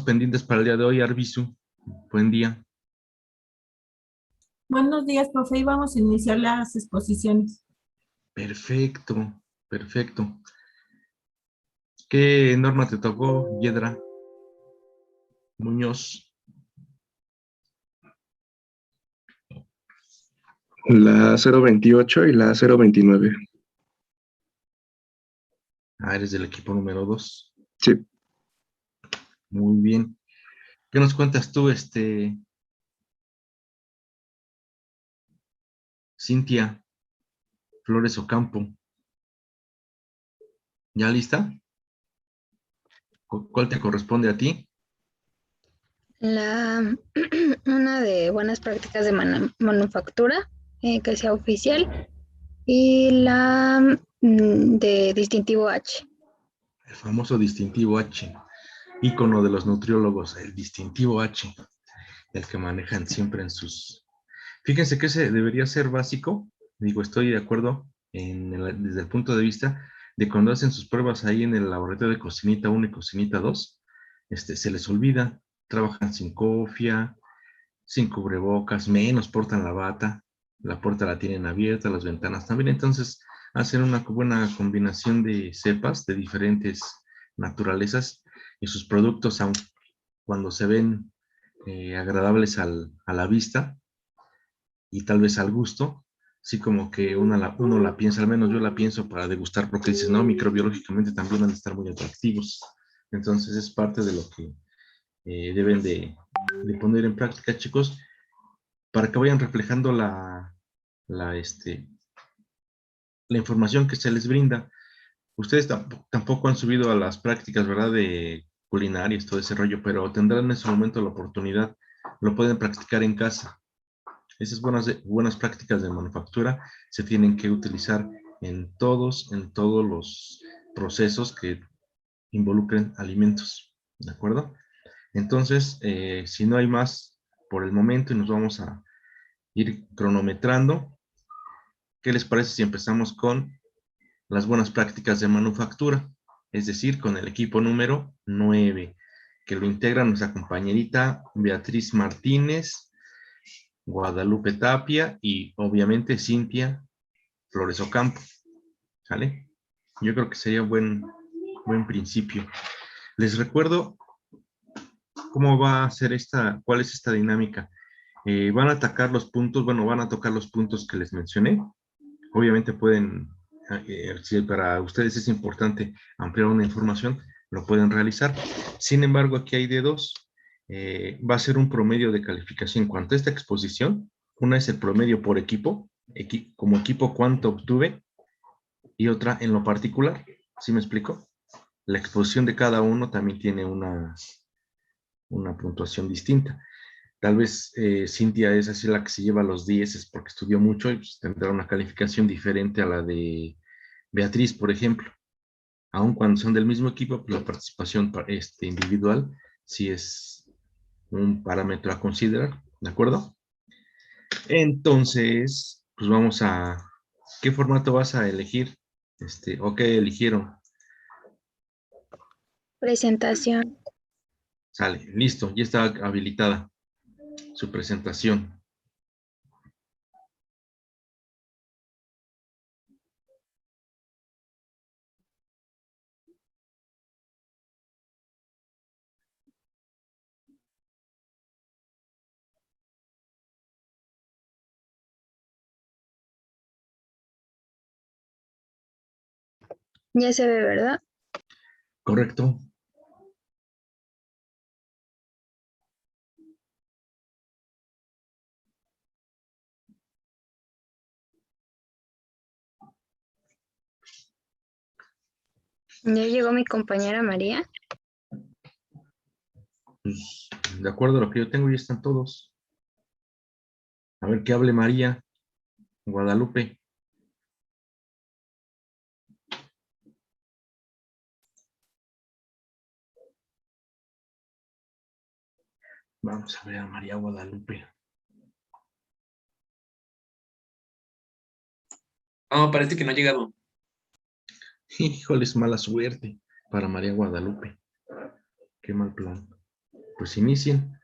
pendientes para el día de hoy, Arbizu? Buen día. Buenos días, profe. Y vamos a iniciar las exposiciones. Perfecto, perfecto. ¿Qué norma te tocó, Yedra Muñoz? La 028 y la 029. Ah, eres del equipo número 2. Sí. Muy bien. ¿Qué nos cuentas tú, Cintia Flores Ocampo? ¿Ya lista? ¿Cuál te corresponde a ti? Una de buenas prácticas de manufactura, que sea oficial, y la de distintivo H. El famoso distintivo H, ícono de los nutriólogos, el distintivo H, el que manejan siempre en sus... Fíjense que ese debería ser básico, digo, estoy de acuerdo desde el punto de vista de cuando hacen sus pruebas ahí en el laboratorio de cocinita 1 y cocinita 2, se les olvida, trabajan sin cofia, sin cubrebocas, menos portan la puerta la tienen abierta, las ventanas también, entonces hacen una buena combinación de cepas de diferentes naturalezas y sus productos, aun cuando se ven agradables a la vista y tal vez al gusto, sí como que uno la piensa, al menos yo la pienso para degustar, porque dices, no, microbiológicamente también han de estar muy atractivos. Entonces es parte de lo que deben de poner en práctica, chicos, para que vayan reflejando la, este, la información que se les brinda. Ustedes tampoco han subido a las prácticas, ¿verdad? De culinarias, todo ese rollo, pero tendrán en ese momento la oportunidad, lo pueden practicar en casa. Esas buenas prácticas de manufactura se tienen que utilizar en todos los procesos que involucren alimentos, ¿de acuerdo? Entonces, si no hay más por el momento y nos vamos a ir cronometrando, ¿qué les parece si empezamos con las buenas prácticas de manufactura? Es decir, con el equipo número 9, que lo integra nuestra compañerita Beatriz Martínez, Guadalupe Tapia y obviamente Cintia Flores Ocampo. ¿Sale? Yo creo que sería buen principio. Les recuerdo cómo va a ser cuál es esta dinámica. Van a atacar los puntos, bueno, van a tocar los puntos que les mencioné. Obviamente pueden, si para ustedes es importante ampliar una información, lo pueden realizar. Sin embargo, aquí hay de dos. Va a ser un promedio de calificación en cuanto a esta exposición. Una es el promedio por equipo, como equipo cuánto obtuve, y otra en lo particular. ¿Sí me explico? La exposición de cada uno también tiene una puntuación distinta. Tal vez Cintia es así la que se lleva los 10 es porque estudió mucho y pues, tendrá una calificación diferente a la de Beatriz, por ejemplo. Aun cuando son del mismo equipo, pues, la participación individual sí es un parámetro a considerar, ¿de acuerdo? Entonces, pues vamos a... ¿Qué formato vas a elegir? ¿O qué eligieron? Presentación. Sale, listo, ya está habilitada su presentación. Ya se ve, ¿verdad? Correcto. Ya llegó mi compañera María. Pues, de acuerdo a lo que yo tengo, ya están todos. A ver, que hable María Guadalupe. Vamos a ver a María Guadalupe. No, parece que no ha llegado. Híjole, es mala suerte para María Guadalupe. Qué mal plan. pues inicien.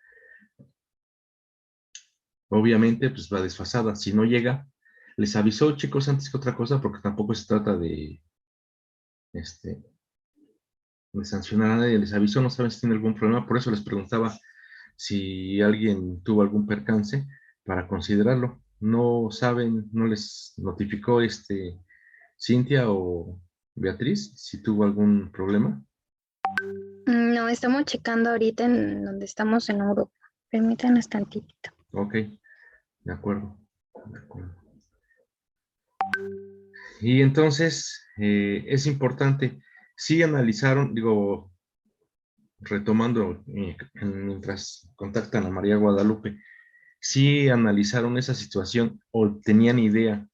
Obviamente, pues va desfasada. Si no llega, les avisó, chicos, antes que otra cosa, porque tampoco se trata de sancionar a nadie. Les avisó, no saben si tiene algún problema. Por eso les preguntaba si alguien tuvo algún percance para considerarlo. No saben, no les notificó Cintia o Beatriz si tuvo algún problema. No, estamos checando ahorita en donde estamos en Europa. Permítanos tantito. Ok, de acuerdo. De acuerdo. Y entonces, es importante, sí analizaron, digo, retomando, mientras contactan a María Guadalupe, sí analizaron esa situación o tenían idea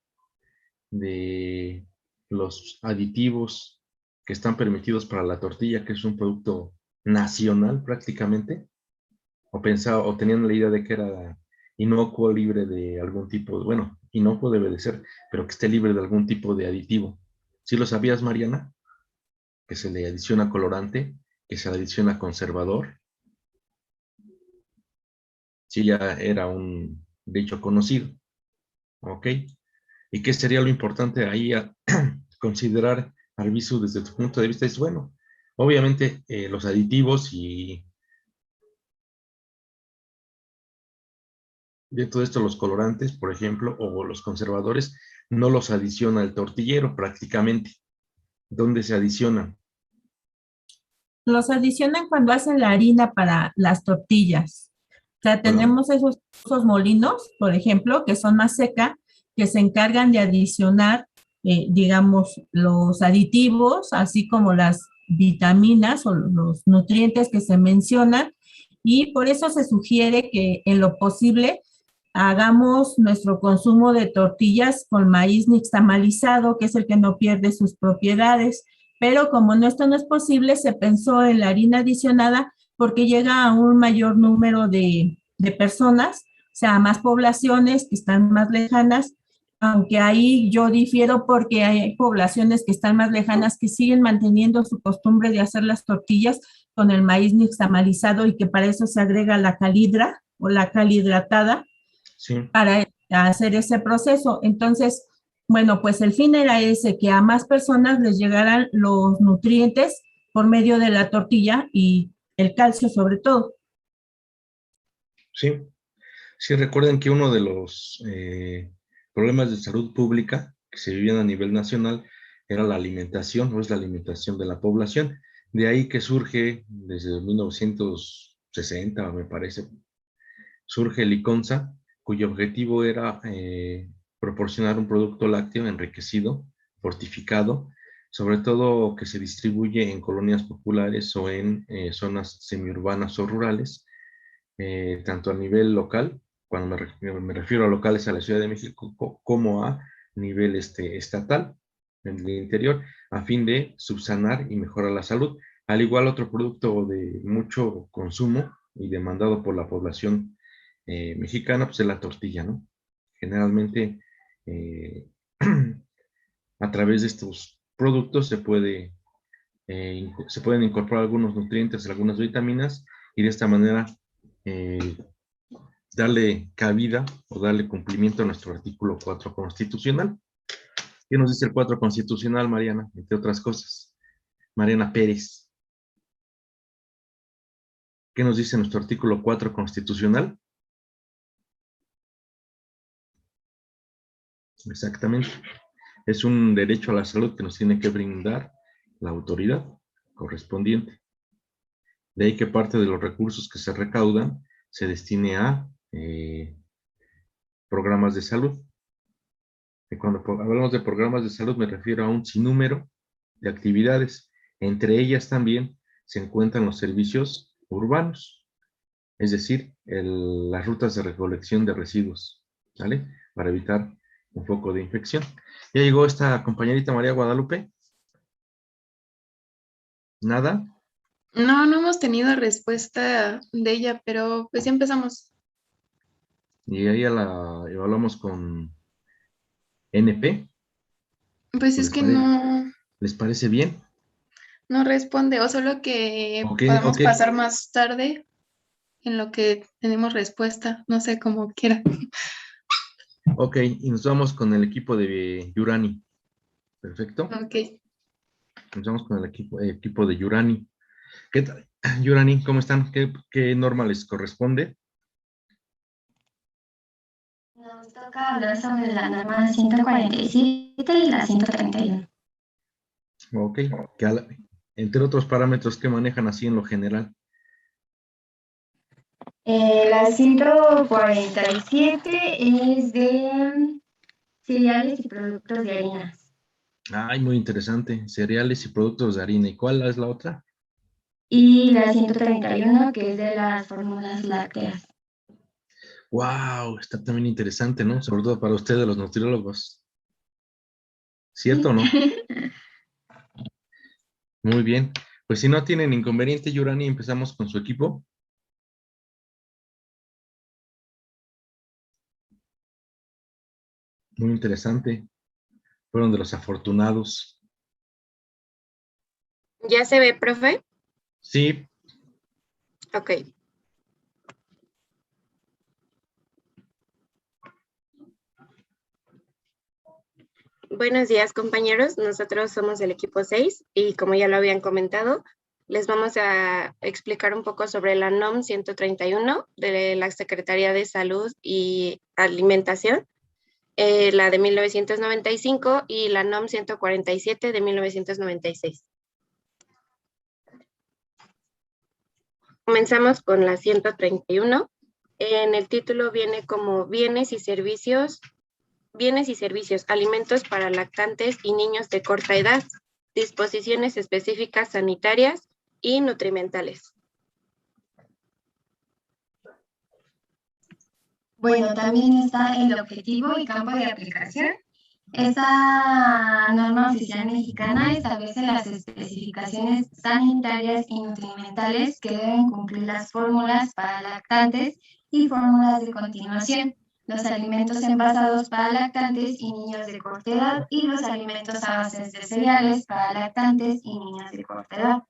de los aditivos que están permitidos para la tortilla, que es un producto nacional prácticamente, o pensaba, o tenían la idea de que era inocuo, libre de algún tipo de, bueno, inocuo debe de ser, pero que esté libre de algún tipo de aditivo. ¿Sí lo sabías, Mariana? Que se le adiciona colorante, que se le adiciona conservador. Sí, ya era un dicho conocido. ¿Ok? ¿Y qué sería lo importante ahí a considerar, Arvizu, desde tu punto de vista? Es bueno, obviamente los aditivos y de todo esto los colorantes, por ejemplo, o los conservadores, no los adiciona el tortillero prácticamente. ¿Dónde se adicionan? Los adicionan cuando hacen la harina para las tortillas. O sea, Bueno, tenemos esos molinos, por ejemplo, que son más seca, que se encargan de adicionar, digamos, los aditivos, así como las vitaminas o los nutrientes que se mencionan, y por eso se sugiere que en lo posible hagamos nuestro consumo de tortillas con maíz nixtamalizado, que es el que no pierde sus propiedades. Pero como esto no es posible, se pensó en la harina adicionada porque llega a un mayor número de personas, o sea, a más poblaciones que están más lejanas, aunque ahí yo difiero porque hay poblaciones que están más lejanas que siguen manteniendo su costumbre de hacer las tortillas con el maíz nixtamalizado y que para eso se agrega la calidra o la cal hidratada sí, para hacer ese proceso. Entonces, bueno, pues el fin era ese, que a más personas les llegaran los nutrientes por medio de la tortilla y el calcio sobre todo. sí. Sí, recuerden que uno de los problemas de salud pública que se vivían a nivel nacional era la alimentación, o es la alimentación de la población. De ahí que surge, desde 1960, me parece, surge el ICONSA, cuyo objetivo era proporcionar un producto lácteo enriquecido, fortificado, sobre todo que se distribuye en colonias populares o en zonas semiurbanas o rurales, tanto a nivel local, cuando me refiero a locales a la Ciudad de México, como a nivel estatal, en el interior, a fin de subsanar y mejorar la salud. Al igual, otro producto de mucho consumo y demandado por la población mexicana, pues es la tortilla, ¿no? Generalmente, eh, a través de estos productos se pueden incorporar algunos nutrientes, algunas vitaminas, y de esta manera eh, darle cabida o darle cumplimiento a nuestro artículo 4 constitucional. ¿Qué nos dice el 4 constitucional, Mariana? Entre otras cosas. Mariana Pérez. ¿Qué nos dice nuestro artículo 4 constitucional? Exactamente. Es un derecho a la salud que nos tiene que brindar la autoridad correspondiente. De ahí que parte de los recursos que se recaudan se destine a programas de salud. Y cuando hablamos de programas de salud me refiero a un sinnúmero de actividades. Entre ellas también se encuentran los servicios urbanos, es decir, las rutas de recolección de residuos, ¿vale? Para evitar un foco de infección. Ya llegó esta compañerita María Guadalupe. ¿Nada? No, no hemos tenido respuesta de ella, pero pues ya empezamos. Y ahí la evaluamos con NP. Pues es ¿Les que parece, no, les parece bien? no responde, o solo que Ok, podamos ok. pasar más tarde. en lo que tenemos respuesta, no sé, cómo quiera. Ok, y nos vamos con el equipo de Yurani. Perfecto. Ok. Nos vamos con el equipo de Yurani. ¿Qué tal? Yurani, ¿cómo están? ¿Qué norma les corresponde? Nos toca hablar sobre la norma 147 y la 131. Ok, entre otros parámetros que manejan así en lo general. La 147 es de cereales y productos de harinas. Ay, muy interesante. Cereales y productos de harina. ¿Y cuál es la otra? Y la 131 que es de las fórmulas lácteas. Wow, está también interesante, ¿no? Sobre todo para ustedes, los nutriólogos. ¿Cierto o no? Muy bien. Pues si no tienen inconveniente, Yurani, empezamos con su equipo. Muy interesante. Fueron de los afortunados. ¿Ya se ve, profe? Sí, Ok. Buenos días, compañeros. Nosotros somos el equipo 6 y como ya lo habían comentado, les vamos a explicar un poco sobre la NOM 131 de la Secretaría de Salud y Alimentación, la de 1995 y la NOM 147 de 1996. Comenzamos con la 131. En el título viene como bienes y servicios, alimentos para lactantes y niños de corta edad, disposiciones específicas sanitarias y nutrimentales. Bueno, también está el objetivo y campo de aplicación. Esta norma oficial mexicana establece las especificaciones sanitarias y nutrimentales que deben cumplir las fórmulas para lactantes y fórmulas de continuación, los alimentos envasados para lactantes y niños de corta edad y los alimentos a base de cereales para lactantes y niños de corta edad.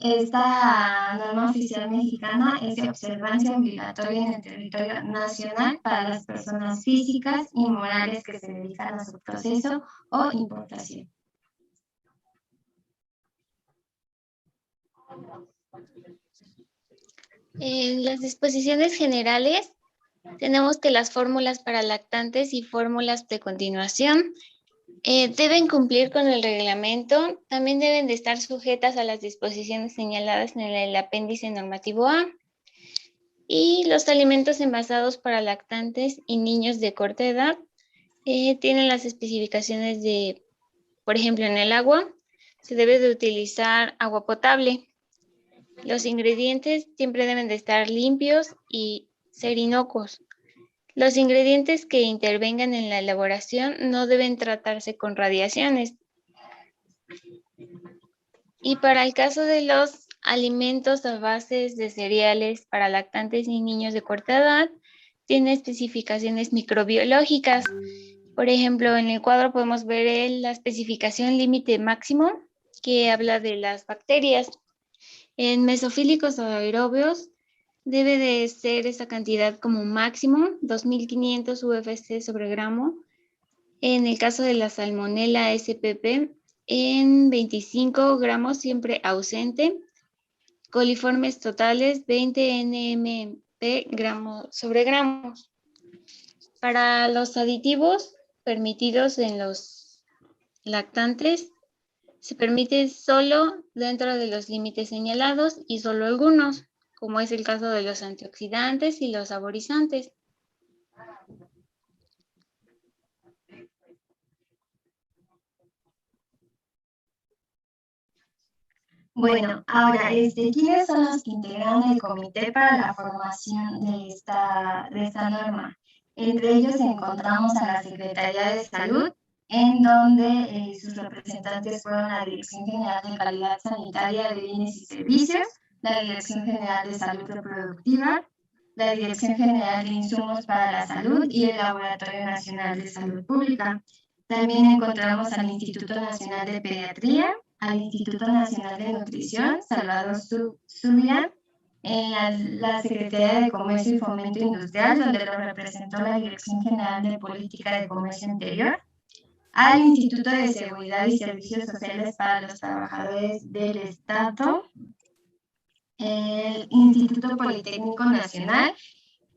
Esta norma oficial mexicana es de observancia obligatoria en el territorio nacional para las personas físicas y morales que se dedican a su proceso o importación. En las disposiciones generales tenemos que las fórmulas para lactantes y fórmulas de continuación deben cumplir con el reglamento, también deben de estar sujetas a las disposiciones señaladas en el apéndice normativo A. Y los alimentos envasados para lactantes y niños de corta edad tienen las especificaciones de, por ejemplo, en el agua, se debe de utilizar agua potable. Los ingredientes siempre deben de estar limpios y ser inocuos. Los ingredientes que intervengan en la elaboración no deben tratarse con radiaciones. Y para el caso de los alimentos a base de cereales para lactantes y niños de corta edad, tiene especificaciones microbiológicas. Por ejemplo, en el cuadro podemos ver la especificación límite máximo, que habla de las bacterias. En mesofílicos o aerobios, debe de ser esa cantidad como máximo, 2500 UFC sobre gramo. En el caso de la Salmonella SPP, en 25 gramos siempre ausente. Coliformes totales, 20 NMP gramo sobre gramos. Para los aditivos permitidos en los lactantes, se permite solo dentro de los límites señalados y solo algunos, como es el caso de los antioxidantes y los saborizantes. Bueno, ahora, ¿quiénes son los que integran el comité para la formación de esta norma? Entre ellos encontramos a la Secretaría de Salud, en donde sus representantes fueron la Dirección General de Calidad Sanitaria de Bienes y Servicios, la Dirección General de Salud Reproductiva, la Dirección General de Insumos para la Salud y el Laboratorio Nacional de Salud Pública. También encontramos al Instituto Nacional de Pediatría, al Instituto Nacional de Nutrición, Salvador Zubia, a la Secretaría de Comercio y Fomento Industrial, donde lo representó la Dirección General de Política de Comercio Interior, al Instituto de Seguridad y Servicios Sociales para los Trabajadores del Estado, el Instituto Politécnico Nacional,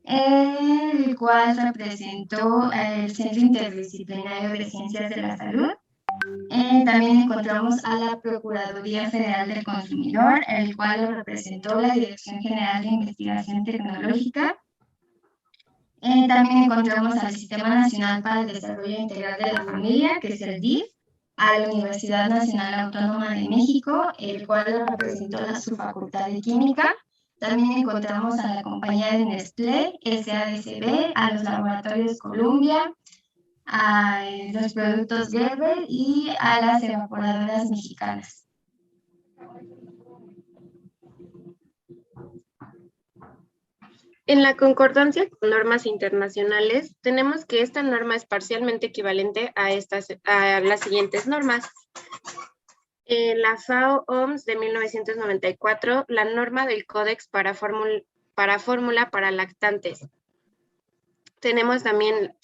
el cual representó el Centro Interdisciplinario de Ciencias de la Salud. También encontramos a la Procuraduría Federal del Consumidor, el cual lo representó la Dirección General de Investigación Tecnológica. También encontramos al Sistema Nacional para el Desarrollo Integral de la Familia, que es el DIF, a la Universidad Nacional Autónoma de México, el cual lo representó su Facultad de Química. También encontramos a la compañía de Nestlé, SADCB, a los laboratorios Columbia, a los productos Gerber y a las evaporadoras mexicanas. En la concordancia con normas internacionales, tenemos que esta norma es parcialmente equivalente a las siguientes normas. En la FAO-OMS de 1994, la norma del Códex para fórmula para lactantes. Tenemos también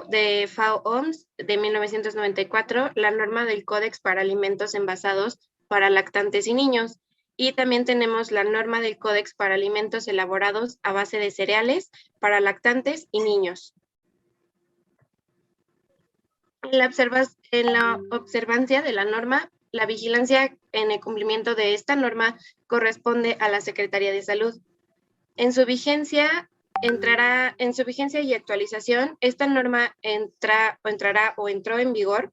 de FAO-OMS de 1994, la norma del Códex para alimentos envasados para lactantes y niños. Y también tenemos la norma del Códex para alimentos elaborados a base de cereales para lactantes y niños. En la observancia de la norma, la vigilancia en el cumplimiento de esta norma corresponde a la Secretaría de Salud. En su vigencia y actualización, esta norma entró en vigor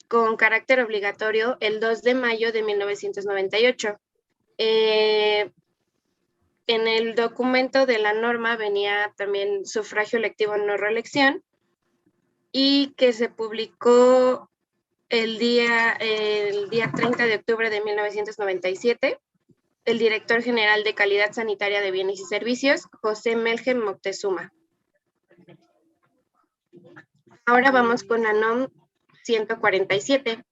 con carácter obligatorio el 2 de mayo de 1998. En el documento de la norma venía también sufragio electivo no reelección y que se publicó el día 30 de octubre de 1997. El director general de Calidad Sanitaria de Bienes y Servicios, José Melgen Moctezuma. Ahora vamos con la NOM 147.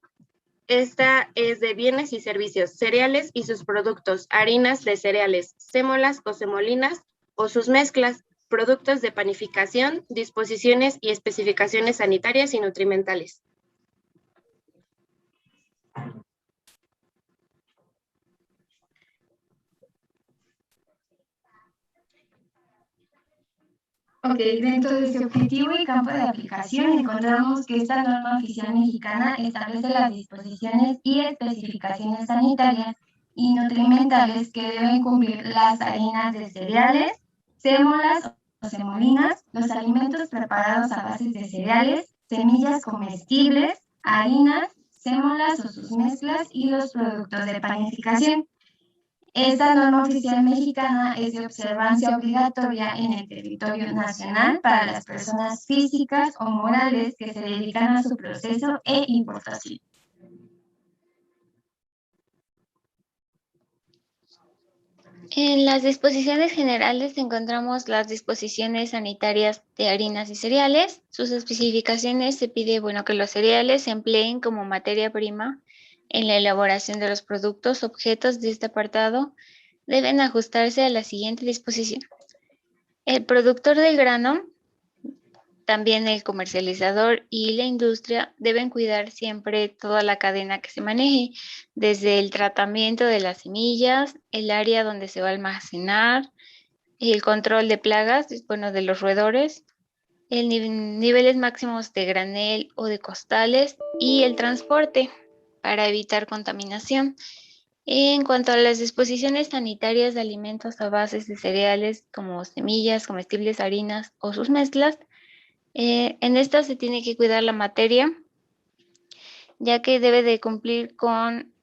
Esta es de bienes y servicios, cereales y sus productos, harinas de cereales, sémolas o semolinas o sus mezclas, productos de panificación, disposiciones y especificaciones sanitarias y nutrimentales. Ok, dentro de su objetivo y campo de aplicación encontramos que esta norma oficial mexicana establece las disposiciones y especificaciones sanitarias y nutrimentales que deben cumplir las harinas de cereales, sémolas o semolinas, los alimentos preparados a base de cereales, semillas comestibles, harinas, sémolas o sus mezclas y los productos de panificación. Esta norma oficial mexicana es de observancia obligatoria en el territorio nacional para las personas físicas o morales que se dedican a su proceso e importación. En las disposiciones generales encontramos las disposiciones sanitarias de harinas y cereales. Sus especificaciones se pide que los cereales se empleen como materia prima en la elaboración de los productos objetos de este apartado. Deben ajustarse a la siguiente disposición. El productor del grano, también el comercializador y la industria deben cuidar siempre toda la cadena que se maneje, desde el tratamiento de las semillas, el área donde se va a almacenar, el control de plagas, de los roedores, el niveles máximos de granel o de costales y el transporte para evitar contaminación. En cuanto a las disposiciones sanitarias de alimentos a bases de cereales como semillas, comestibles, harinas o sus mezclas, en esta se tiene que cuidar la materia, ya que debe de cumplir con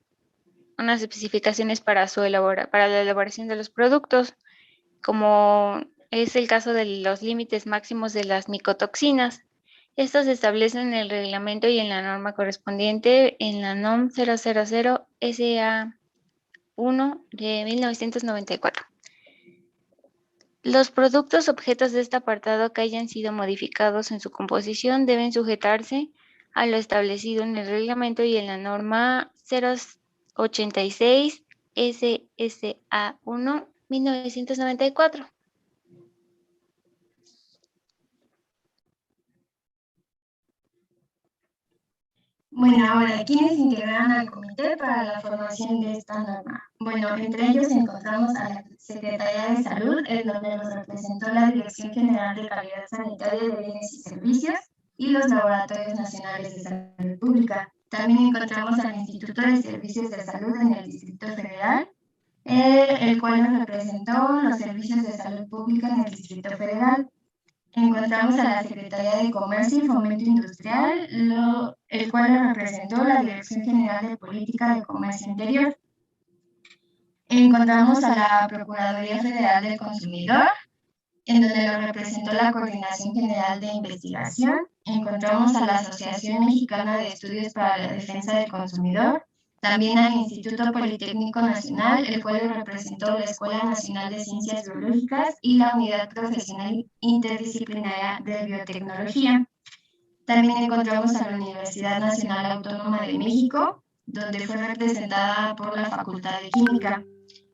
unas especificaciones para la elaboración de los productos, como es el caso de los límites máximos de las micotoxinas. Estos se establecen en el reglamento y en la norma correspondiente en la NOM 000 SA1 de 1994. Los productos objetos de este apartado que hayan sido modificados en su composición deben sujetarse a lo establecido en el reglamento y en la norma 086 SSA1 1994. Bueno, ahora, ¿quiénes integraron al comité para la formación de esta norma? Bueno, entre ellos encontramos a la Secretaría de Salud, en donde nos representó la Dirección General de Calidad Sanitaria de Bienes y Servicios y los Laboratorios Nacionales de Salud Pública. También encontramos al Instituto de Servicios de Salud en el Distrito Federal, el cual nos representó los servicios de salud pública en el Distrito Federal. Encontramos a la Secretaría de Comercio y Fomento Industrial, el cual lo representó la Dirección General de Política de Comercio Interior. Encontramos a la Procuraduría Federal del Consumidor, en donde lo representó la Coordinación General de Investigación. Encontramos a la Asociación Mexicana de Estudios para la Defensa del Consumidor, también al Instituto Politécnico Nacional, el cual lo representó la Escuela Nacional de Ciencias Biológicas y la Unidad Profesional Interdisciplinaria de Biotecnología. También encontramos a la Universidad Nacional Autónoma de México, donde fue representada por la Facultad de Química.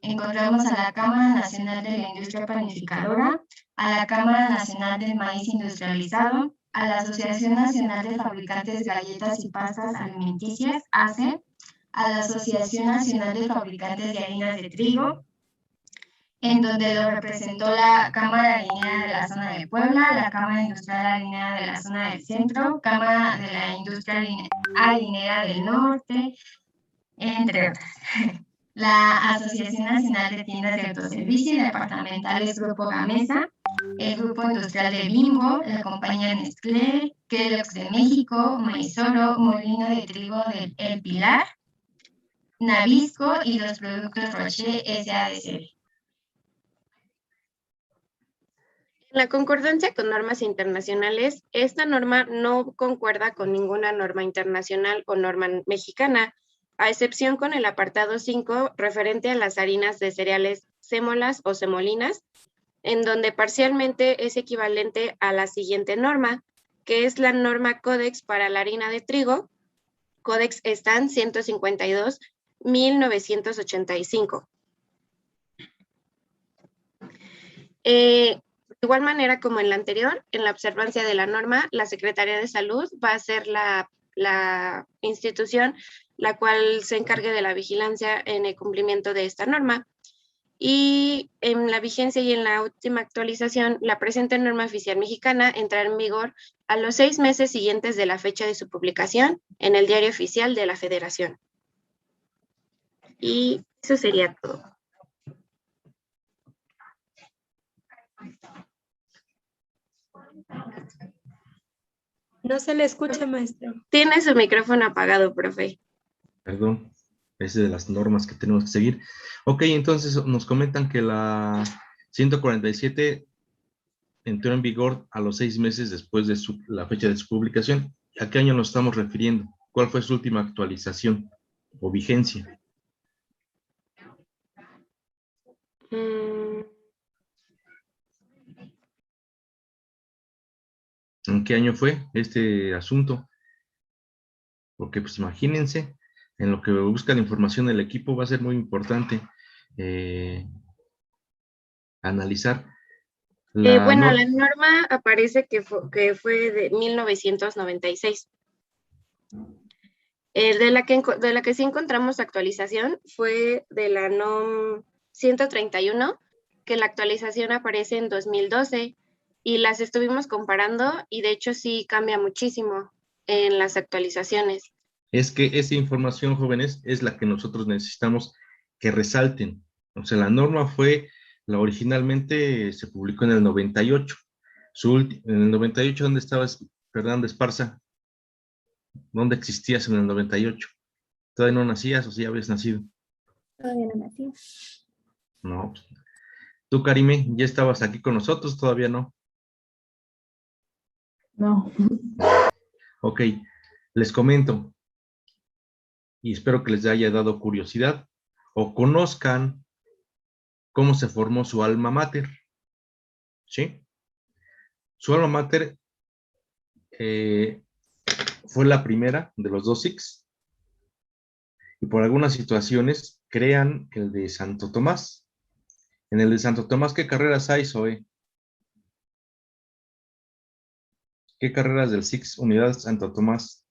Encontramos a la Cámara Nacional de la Industria Panificadora, a la Cámara Nacional del Maíz Industrializado, a la Asociación Nacional de Fabricantes de Galletas y Pastas Alimenticias, ACE, a la Asociación Nacional de Fabricantes de Harinas de Trigo, en donde lo representó la Cámara Harinera de la Zona de Puebla, la Cámara Industrial Harinera de la Zona del Centro, Cámara de la Industria Harinera del Norte, entre otras. La Asociación Nacional de Tiendas de Autoservicio y Departamentales Grupo Gamesa, el Grupo Industrial de Bimbo, la Compañía Nestlé, Kellogg's de México, Maizoro, Molino de Trigo de El Pilar, Nabisco y los productos Rocher SADCB. En la concordancia con normas internacionales, esta norma no concuerda con ninguna norma internacional o norma mexicana, a excepción con el apartado 5 referente a las harinas de cereales sémolas o semolinas, en donde parcialmente es equivalente a la siguiente norma, que es la norma Codex para la harina de trigo, Codex Stan 152-1985. De igual manera como en la anterior, en la observancia de la norma, la Secretaría de Salud va a ser la institución la cual se encargue de la vigilancia en el cumplimiento de esta norma. Y en la vigencia y en la última actualización, la presente norma oficial mexicana entrará en vigor a los 6 meses siguientes de la fecha de su publicación en el Diario Oficial de la Federación. Y eso sería todo. No se le escucha, maestro. Tiene su micrófono apagado, profe. Perdón, es de las normas que tenemos que seguir. Ok, entonces nos comentan que la 147 entró en vigor a los 6 meses después de la fecha de su publicación. ¿A qué año nos estamos refiriendo? ¿Cuál fue su última actualización o vigencia? ¿En qué año fue este asunto? Porque pues imagínense, en lo que busca la información del equipo va a ser muy importante analizar. Bueno, la norma aparece que fue de 1996. De la que sí encontramos actualización fue de la NOM 131, que la actualización aparece en 2012, y las estuvimos comparando, y de hecho sí cambia muchísimo en las actualizaciones. Es que esa información, jóvenes, es la que nosotros necesitamos que resalten. O sea, la norma la originalmente se publicó en el 98. En el 98, ¿dónde estabas, Fernando Esparza? ¿Dónde existías en el 98? ¿Todavía no nacías o sí habías nacido? Todavía no nací. No. ¿Tú, Karime, ya estabas aquí con nosotros? ¿Todavía no? No. Ok, les comento, y espero que les haya dado curiosidad, o conozcan cómo se formó su alma mater. ¿Sí? Su alma mater fue la primera de los dos SICs, y por algunas situaciones crean el de Santo Tomás, En el de Santo Tomás, ¿qué carreras hay, Zoe? ¿Qué carreras del SIX Unidad Santo Tomás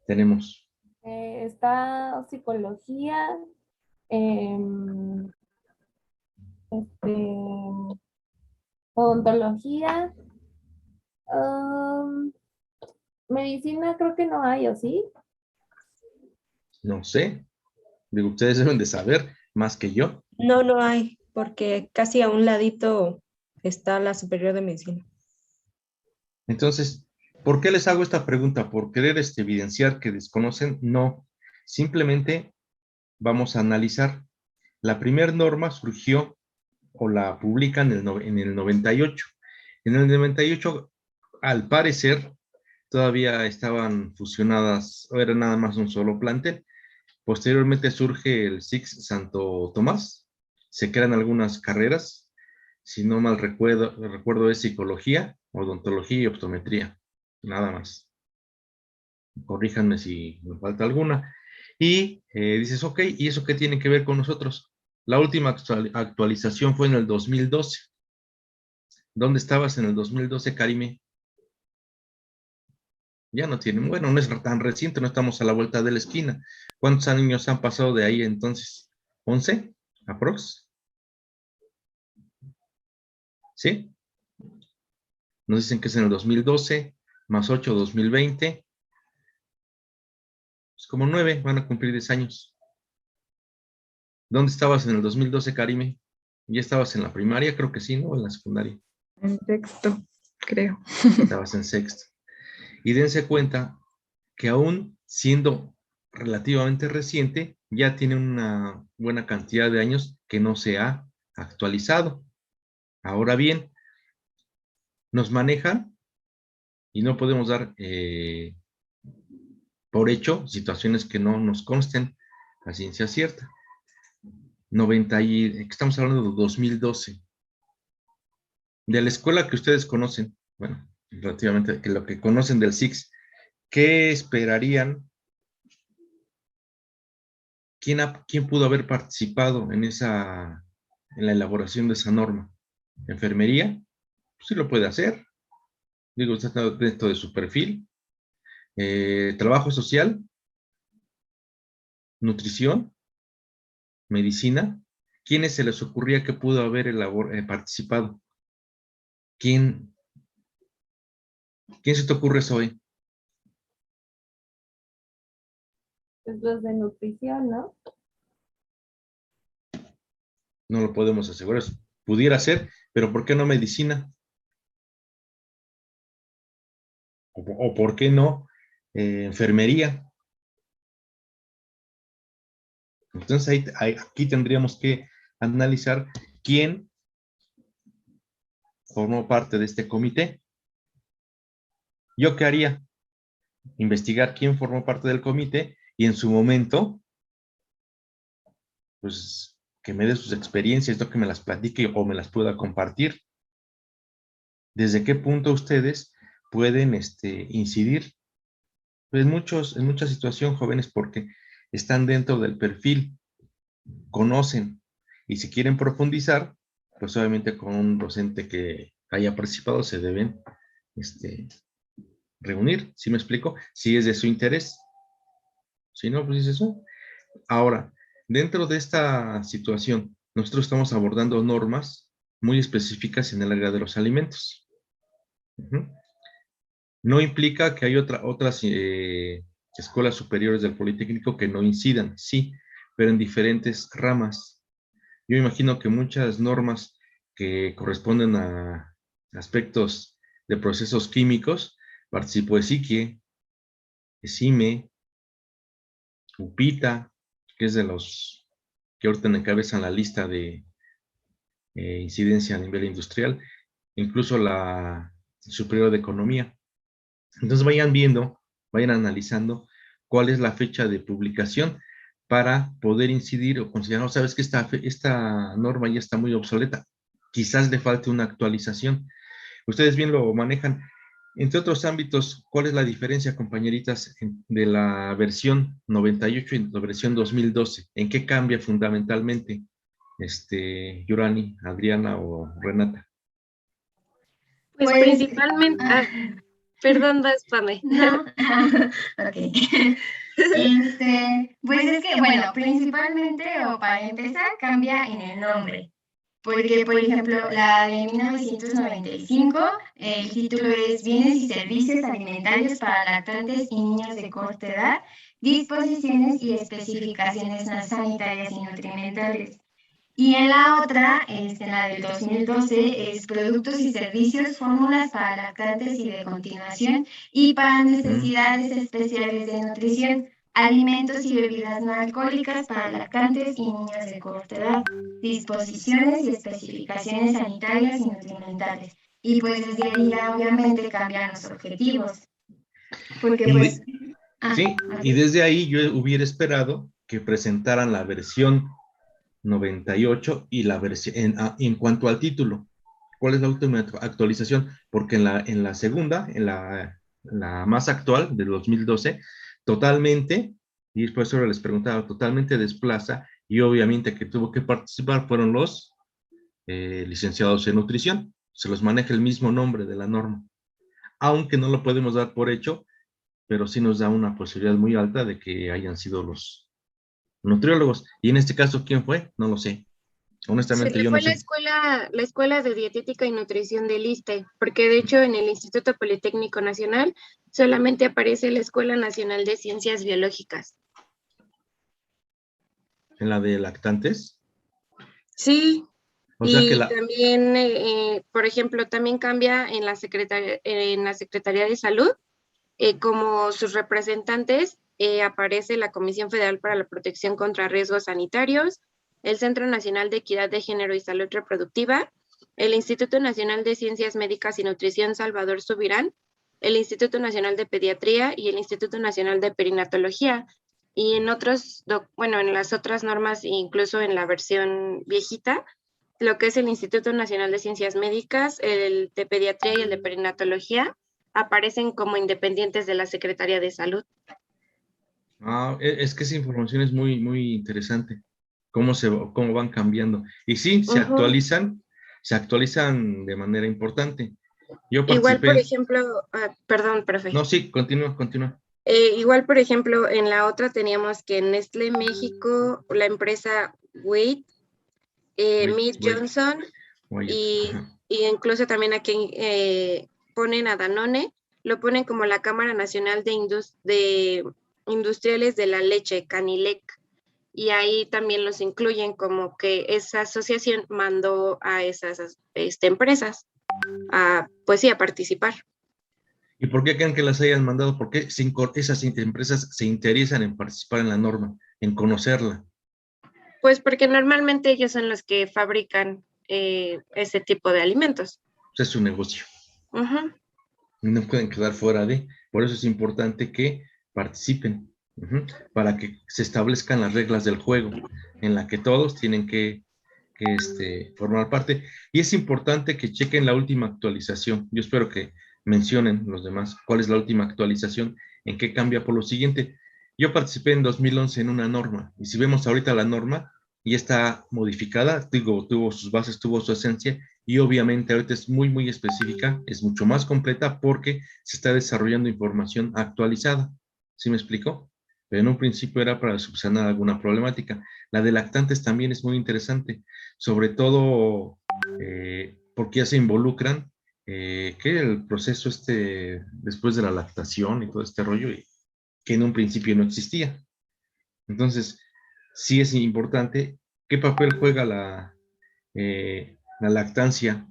tenemos? Está psicología, em, odontología, medicina creo que no hay, ¿o sí? No sé. Digo, ustedes deben de saber más que yo. No, no hay, porque casi a un ladito está la Superior de Medicina. Entonces, ¿por qué les hago esta pregunta? ¿Por querer evidenciar que desconocen? No. Simplemente vamos a analizar. La primera norma surgió o la publican en el 98. En el 98, al parecer, todavía estaban fusionadas, o era nada más un solo plantel. Posteriormente surge el SIX Santo Tomás, se crean algunas carreras, si no mal recuerdo es psicología, odontología y optometría, nada más. Corríjanme si me falta alguna. Y dices, ok, ¿y eso qué tiene que ver con nosotros? La última actualización fue en el 2012. ¿Dónde estabas en el 2012, Karime? Ya no tienen, bueno, no es tan reciente, no estamos a la vuelta de la esquina. ¿Cuántos años han pasado de ahí entonces? ¿11? ¿Aprox? ¿Sí? Nos dicen que es en el 2012, más 8, 2020. Es como 9, van a cumplir 10 años. ¿Dónde estabas en el 2012, Karime? ¿Ya estabas en la primaria? Creo que sí, ¿no? En la secundaria. En sexto, creo. Estabas en sexto. Y dense cuenta que aún siendo relativamente reciente, ya tiene una buena cantidad de años que no se ha actualizado. Ahora bien, nos manejan y no podemos dar por hecho situaciones que no nos consten a ciencia cierta. Estamos hablando de 2012. De la escuela que ustedes conocen, bueno, relativamente que lo que conocen del SIX, ¿qué esperarían? ¿Quién pudo haber participado en la elaboración de esa norma? ¿Enfermería? Pues sí lo puede hacer. Digo, está dentro de su perfil. Trabajo social, nutrición, medicina. ¿Quiénes se les ocurría que pudo haber participado? ¿Quién se te ocurre eso hoy? Pues los de nutrición, ¿no? No lo podemos asegurar. Pudiera ser, pero ¿por qué no medicina? ¿O por qué no enfermería? Entonces aquí tendríamos que analizar quién formó parte de este comité. ¿Yo qué haría? Investigar quién formó parte del comité y en su momento, pues, que me dé sus experiencias, que me las platique o me las pueda compartir. ¿Desde qué punto ustedes pueden incidir? Pues en muchas situaciones, jóvenes, porque están dentro del perfil, conocen, y si quieren profundizar, pues obviamente con un docente que haya participado se deben reunir, ¿sí me explico? Si es de su interés. Si no, pues es eso. Ahora, dentro de esta situación, nosotros estamos abordando normas muy específicas en el área de los alimentos. No implica que hay otras escuelas superiores del Politécnico que no incidan, sí, pero en diferentes ramas. Yo imagino que muchas normas que corresponden a aspectos de procesos químicos, participó ESIQUIE, ESIME, UPITA, que es de los que ahorita encabezan la lista de incidencia a nivel industrial, incluso la Superior de Economía. Entonces vayan viendo, vayan analizando cuál es la fecha de publicación para poder incidir o considerar, sabes que esta norma ya está muy obsoleta, quizás le falte una actualización. Ustedes bien lo manejan. Entre otros ámbitos, ¿cuál es la diferencia, compañeritas, de la versión 98 y la versión 2012? ¿En qué cambia fundamentalmente? Yurani, Adriana o Renata? Pues principalmente, perdón, Pame. No, ok. Pues es que, bueno, principalmente o para empezar cambia en el nombre. Porque, por ejemplo, la de 1995, el título es Bienes y Servicios Alimentarios para Lactantes y Niños de Corta Edad, Disposiciones y Especificaciones Sanitarias y Nutrimentales. Y en la otra, en la del 2012, es Productos y Servicios, Fórmulas para Lactantes y de Continuación y para Necesidades Especiales de Nutrición, Alimentos y Bebidas No Alcohólicas para Lactantes y Niños de Corta Edad, Disposiciones y Especificaciones Sanitarias y Nutrimentales. Y pues desde ahí ya obviamente cambian los objetivos. Porque pues... Sí, y desde ahí yo hubiera esperado que presentaran la versión 98 y la versión en cuanto al título. ¿Cuál es la última actualización? Porque en la segunda, en la más actual, del 2012, totalmente, y después ahora les preguntaba, totalmente desplaza, y obviamente que tuvo que participar fueron los licenciados en nutrición. Se los maneja el mismo nombre de la norma. Aunque no lo podemos dar por hecho, pero sí nos da una posibilidad muy alta de que hayan sido los nutriólogos. Y en este caso, ¿quién fue? No lo sé. Honestamente, Se le yo no fue sé. la escuela de dietética y nutrición del ISSSTE, porque de hecho en el Instituto Politécnico Nacional solamente aparece la Escuela Nacional de Ciencias Biológicas. ¿En la de lactantes? Sí, o sea que también, por ejemplo, también cambia en la Secretaría de Salud, como sus representantes aparece la Comisión Federal para la Protección contra Riesgos Sanitarios, el Centro Nacional de Equidad de Género y Salud Reproductiva, el Instituto Nacional de Ciencias Médicas y Nutrición Salvador Subirán, el Instituto Nacional de Pediatría y el Instituto Nacional de Perinatología. Y en en las otras normas, incluso en la versión viejita, lo que es el Instituto Nacional de Ciencias Médicas, el de Pediatría y el de Perinatología, aparecen como independientes de la Secretaría de Salud. Es que esa información es muy, muy interesante. Cómo van cambiando. Y sí, se actualizan de manera importante. Yo Igual, participé. por ejemplo, perdón, profe. No, sí, continúa. Igual, por ejemplo, en la otra teníamos que en Nestlé México, la empresa Wheat, Mead Johnson, y incluso también aquí ponen a Danone, lo ponen como la Cámara Nacional de Industriales de la Leche, Canilec, y ahí también los incluyen como que esa asociación mandó a esas empresas a participar. ¿Y por qué creen que las hayan mandado? ¿Por qué esas empresas se interesan en participar en la norma, en conocerla? Pues porque normalmente ellos son los que fabrican ese tipo de alimentos. Es su negocio. No pueden quedar fuera de. Por eso es importante que participen, para que se establezcan las reglas del juego, en la que todos tienen que formar parte. Y es importante que chequen la última actualización. Yo espero que mencionen los demás cuál es la última actualización, en qué cambia por lo siguiente. Yo participé en 2011 en una norma, y si vemos ahorita la norma, ya está modificada, tuvo sus bases, tuvo su esencia, y obviamente ahorita es muy, muy específica, es mucho más completa porque se está desarrollando información actualizada. ¿Sí me explico? Pero en un principio era para subsanar alguna problemática. La de lactantes también es muy interesante, sobre todo porque ya se involucran que el proceso después de la lactación y todo este rollo, que en un principio no existía. Entonces, sí es importante qué papel juega la lactancia,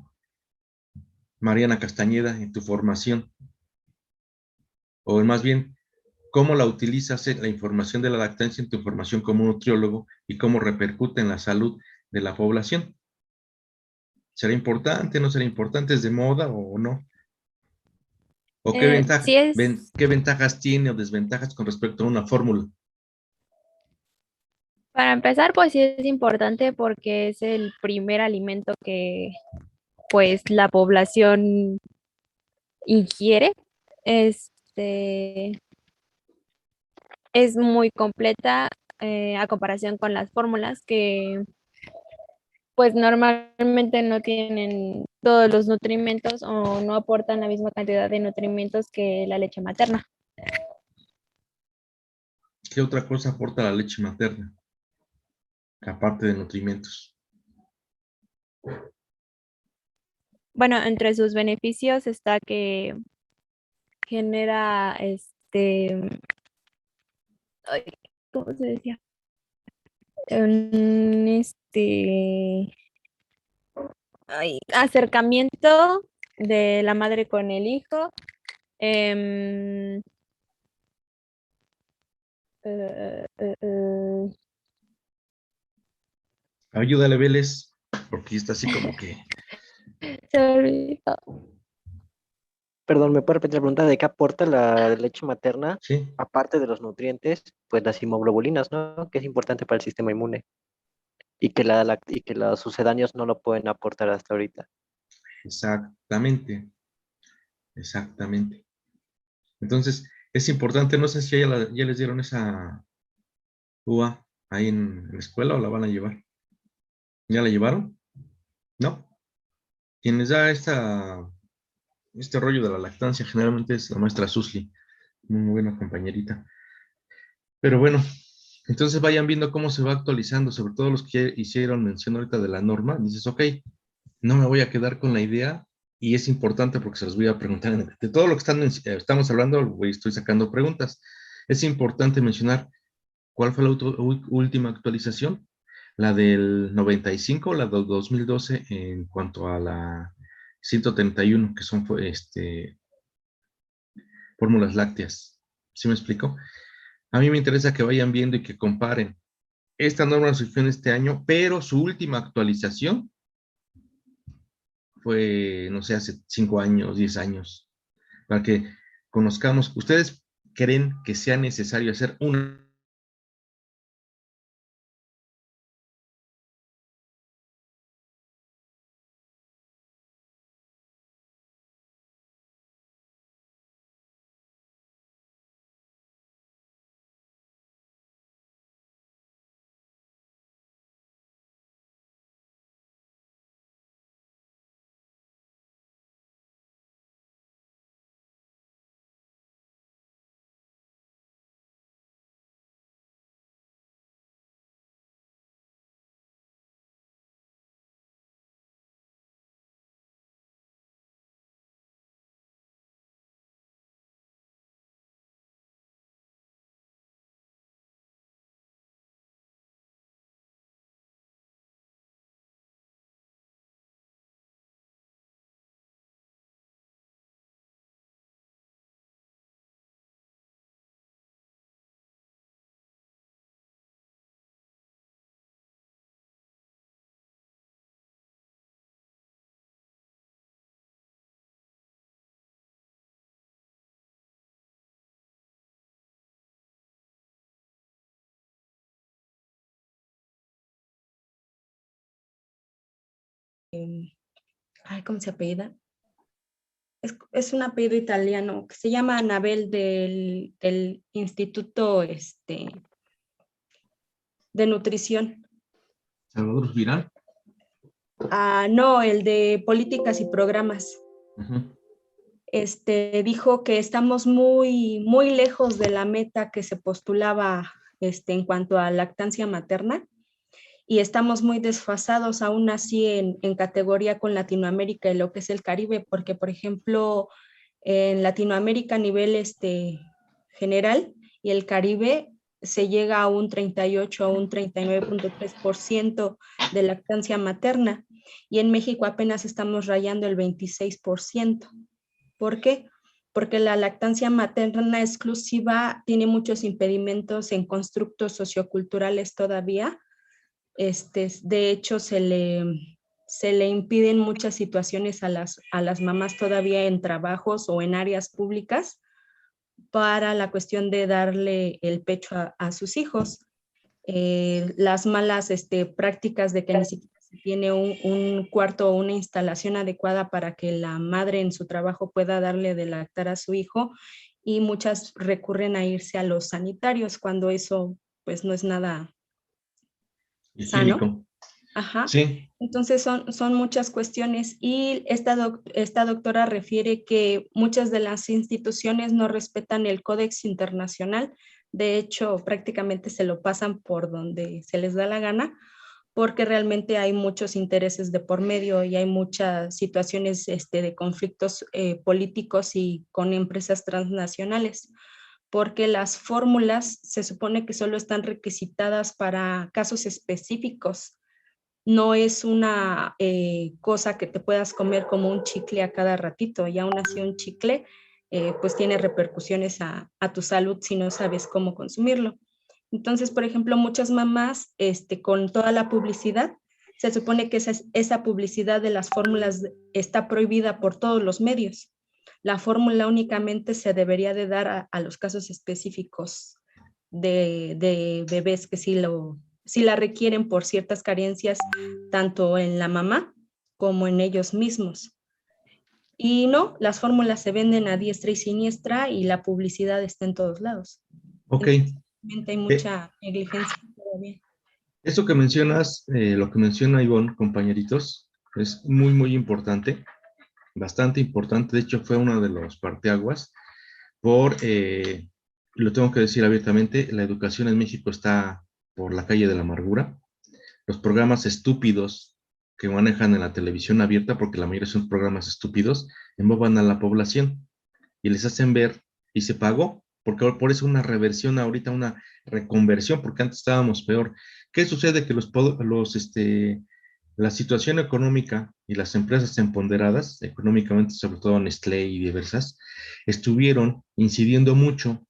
Mariana Castañeda, en tu formación, o más bien, cómo la utilizas la información de la lactancia en tu formación como nutriólogo y cómo repercute en la salud de la población. ¿Será importante, no será importante, es de moda o no? ¿O qué ventajas tiene o desventajas con respecto a una fórmula? Para empezar, pues sí es importante porque es el primer alimento que pues la población ingiere. Es muy completa a comparación con las fórmulas que pues normalmente no tienen todos los nutrimentos o no aportan la misma cantidad de nutrimentos que la leche materna. ¿Qué otra cosa aporta la leche materna? Aparte de nutrimentos. Bueno, entre sus beneficios está que genera ay, ¿cómo se decía? Un acercamiento de la madre con el hijo. em, eh, eh, eh, Ayúdale, Vélez, porque está así como que... se me olvidó. Perdón, ¿me puede repetir la pregunta de qué aporta la leche materna? Sí, Aparte de los nutrientes, pues las inmunoglobulinas, ¿no? Que es importante para el sistema inmune y que y que los sucedáneos no lo pueden aportar hasta ahorita. exactamente, exactamente. Entonces, es importante, no sé si ya les dieron esa UA ahí en la escuela o la van a llevar. ¿Ya la llevaron? ¿No? Quien les da este rollo de la lactancia generalmente es la maestra Susli, muy buena compañerita. Pero bueno, entonces vayan viendo cómo se va actualizando, sobre todo los que hicieron mención ahorita de la norma. Dices, ok, no me voy a quedar con la idea y es importante porque se los voy a preguntar. De todo lo que estamos hablando, estoy sacando preguntas. Es importante mencionar cuál fue la última actualización, la del 95 o la del 2012 en cuanto a la 131, que son fórmulas lácteas. ¿Sí me explico? A mí me interesa que vayan viendo y que comparen. Esta norma surgió en este año, pero su última actualización fue, no sé, hace 5 años, 10 años, para que conozcamos. ¿Ustedes creen que sea necesario hacer una? ¿Cómo se apellida? Es un apellido italiano que se llama Anabel del Instituto de Nutrición. ¿Salvador Viral? No, el de Políticas y Programas. Uh-huh. Dijo que estamos muy, muy lejos de la meta que se postulaba en cuanto a lactancia materna y estamos muy desfasados aún así en categoría con Latinoamérica y lo que es el Caribe, porque por ejemplo en Latinoamérica a nivel general y el Caribe se llega a un 38 a un 39.3% de lactancia materna y en México apenas estamos rayando el 26%. ¿Por qué? Porque la lactancia materna exclusiva tiene muchos impedimentos en constructos socioculturales todavía. De hecho, se le impiden muchas situaciones a las mamás todavía en trabajos o en áreas públicas para la cuestión de darle el pecho a sus hijos. Las malas prácticas de que ni siquiera se tiene un cuarto o una instalación adecuada para que la madre en su trabajo pueda darle de lactar a su hijo y muchas recurren a irse a los sanitarios cuando eso pues no es nada higiénico. sano. Ajá. Sí. Entonces son muchas cuestiones y esta doctora refiere que muchas de las instituciones no respetan el Códex Internacional. De hecho, prácticamente se lo pasan por donde se les da la gana, porque realmente hay muchos intereses de por medio y hay muchas situaciones de conflictos políticos y con empresas transnacionales, porque las fórmulas se supone que solo están requisitadas para casos específicos. No es una cosa que te puedas comer como un chicle a cada ratito, y aún así un chicle pues tiene repercusiones a tu salud si no sabes cómo consumirlo. Entonces, por ejemplo, muchas mamás con toda la publicidad, se supone que esa publicidad de las fórmulas está prohibida por todos los medios. La fórmula únicamente se debería de dar a los casos específicos de bebés que sí la requieren por ciertas carencias, tanto en la mamá como en ellos mismos. Y no, las fórmulas se venden a diestra y siniestra y la publicidad está en todos lados. Ok. Entonces, hay mucha negligencia todavía. Eso que mencionas, lo que menciona Ivonne, compañeritos, es muy, muy importante, bastante importante. De hecho, fue uno de los parteaguas lo tengo que decir abiertamente, la educación en México está por la calle de la amargura. Los programas estúpidos que manejan en la televisión abierta, porque la mayoría son programas estúpidos, emboban a la población y les hacen ver, y se pagó, porque por eso una reversión ahorita, una reconversión, porque antes estábamos peor. ¿Qué sucede? Que la situación económica y las empresas empoderadas, económicamente, sobre todo Nestlé y diversas, estuvieron incidiendo mucho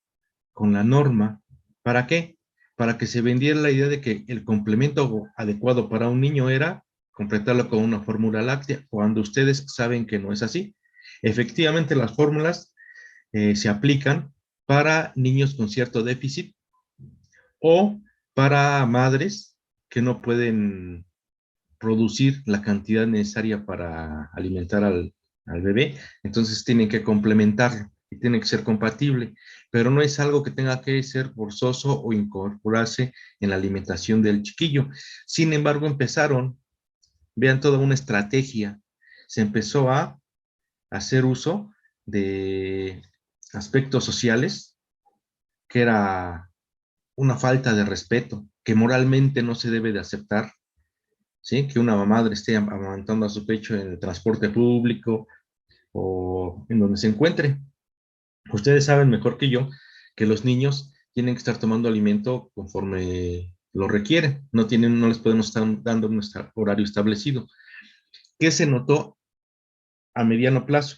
con la norma. ¿Para qué? Para que se vendiera la idea de que el complemento adecuado para un niño era completarlo con una fórmula láctea, cuando ustedes saben que no es así. Efectivamente, las fórmulas se aplican para niños con cierto déficit o para madres que no pueden producir la cantidad necesaria para alimentar al bebé, entonces tienen que complementarlo y tiene que ser compatible, pero no es algo que tenga que ser forzoso o incorporarse en la alimentación del chiquillo. Sin embargo, vean toda una estrategia, se empezó a hacer uso de aspectos sociales que era una falta de respeto, que moralmente no se debe de aceptar, ¿sí? Que una madre esté amamantando a su pecho en el transporte público o en donde se encuentre. Ustedes saben mejor que yo que los niños tienen que estar tomando alimento conforme lo requieren. No les podemos estar dando un horario establecido. ¿Qué se notó a mediano plazo?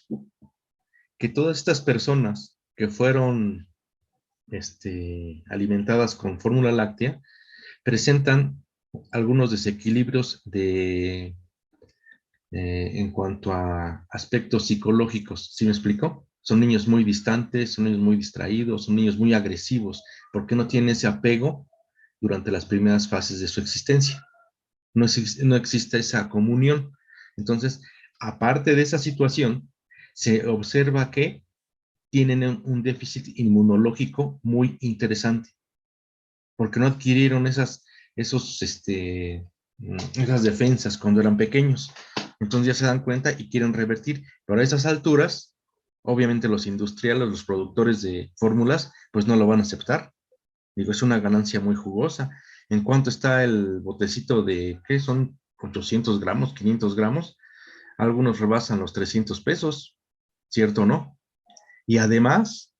Que todas estas personas que fueron alimentadas con fórmula láctea presentan algunos desequilibrios en cuanto a aspectos psicológicos. ¿Sí me explico? Son niños muy distantes, son niños muy distraídos, son niños muy agresivos, porque no tienen ese apego durante las primeras fases de su existencia. No existe esa comunión. Entonces, aparte de esa situación, se observa que tienen un déficit inmunológico muy interesante, porque no adquirieron esas defensas cuando eran pequeños. Entonces ya se dan cuenta y quieren revertir, pero a esas alturas, obviamente los industriales, los productores de fórmulas, pues no lo van a aceptar. Digo, es una ganancia muy jugosa. ¿En cuánto está el botecito de, qué son? 800 gramos, 500 gramos. Algunos rebasan los 300 pesos, ¿cierto o no? Y además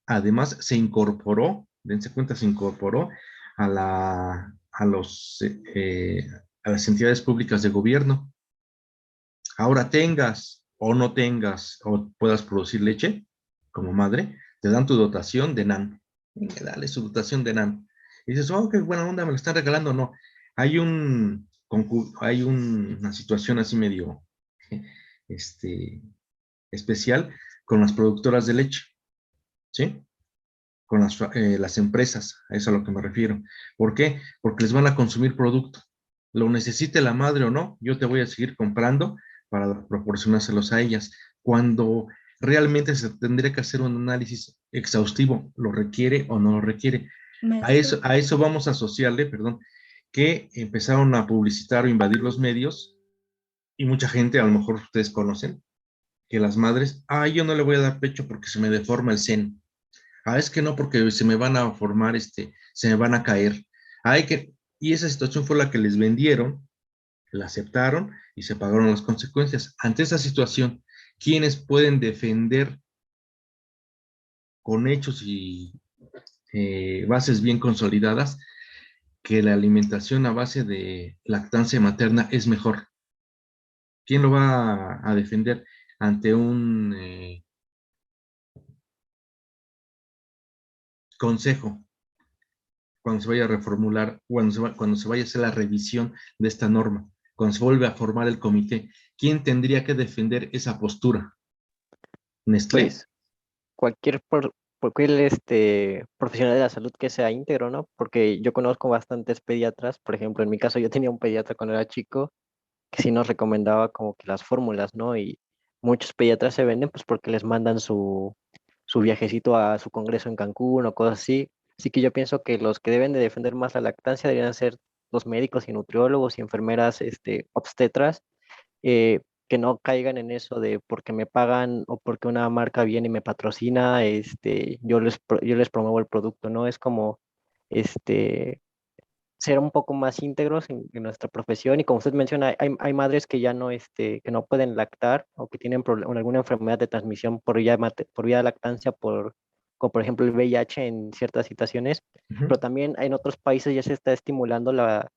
se incorporó, dense cuenta, se incorporó a las entidades públicas de gobierno. Ahora tengas o no tengas o puedas producir leche como madre, te dan tu dotación de NAN. Dale su dotación de NAN. Y dices, oh, qué buena onda, me lo están regalando. No, hay una situación así medio especial con las productoras de leche, ¿sí? Con las empresas, a eso a lo que me refiero. ¿Por qué? Porque les van a consumir producto. Lo necesite la madre o no, yo te voy a seguir comprando para proporcionárselos a ellas. Cuando realmente se tendría que hacer un análisis exhaustivo, ¿lo requiere o no lo requiere? A eso vamos a asociarle, que empezaron a publicitar o invadir los medios y mucha gente, a lo mejor ustedes conocen, que las madres, yo no le voy a dar pecho porque se me deforma el seno. Es que no, porque se me van a formar, se me van a caer. Y esa situación fue la que les vendieron, la aceptaron y se pagaron las consecuencias. Ante esa situación, ¿quiénes pueden defender con hechos y bases bien consolidadas que la alimentación a base de lactancia materna es mejor? ¿Quién lo va a defender ante un consejo cuando se vaya a reformular, cuando se vaya a hacer la revisión de esta norma, cuando se vuelve a formar el comité? ¿Quién tendría que defender esa postura? ¿Nestlé? Pues cualquier profesional de la salud que sea íntegro, ¿no? Porque yo conozco bastantes pediatras, por ejemplo, en mi caso yo tenía un pediatra cuando era chico que sí nos recomendaba como que las fórmulas, ¿no? Y muchos pediatras se venden pues porque les mandan su viajecito a su congreso en Cancún o cosas así. Así que yo pienso que los que deben de defender más la lactancia deberían ser los médicos y nutriólogos y enfermeras obstetras, que no caigan en eso de porque me pagan o porque una marca viene y me patrocina, yo les promuevo el producto, ¿no? Es como ser un poco más íntegros en nuestra profesión. Y como usted menciona, hay madres que ya no, que no pueden lactar o que tienen alguna enfermedad de transmisión por vía de lactancia, como por ejemplo el VIH en ciertas situaciones, pero también en otros países ya se está estimulando la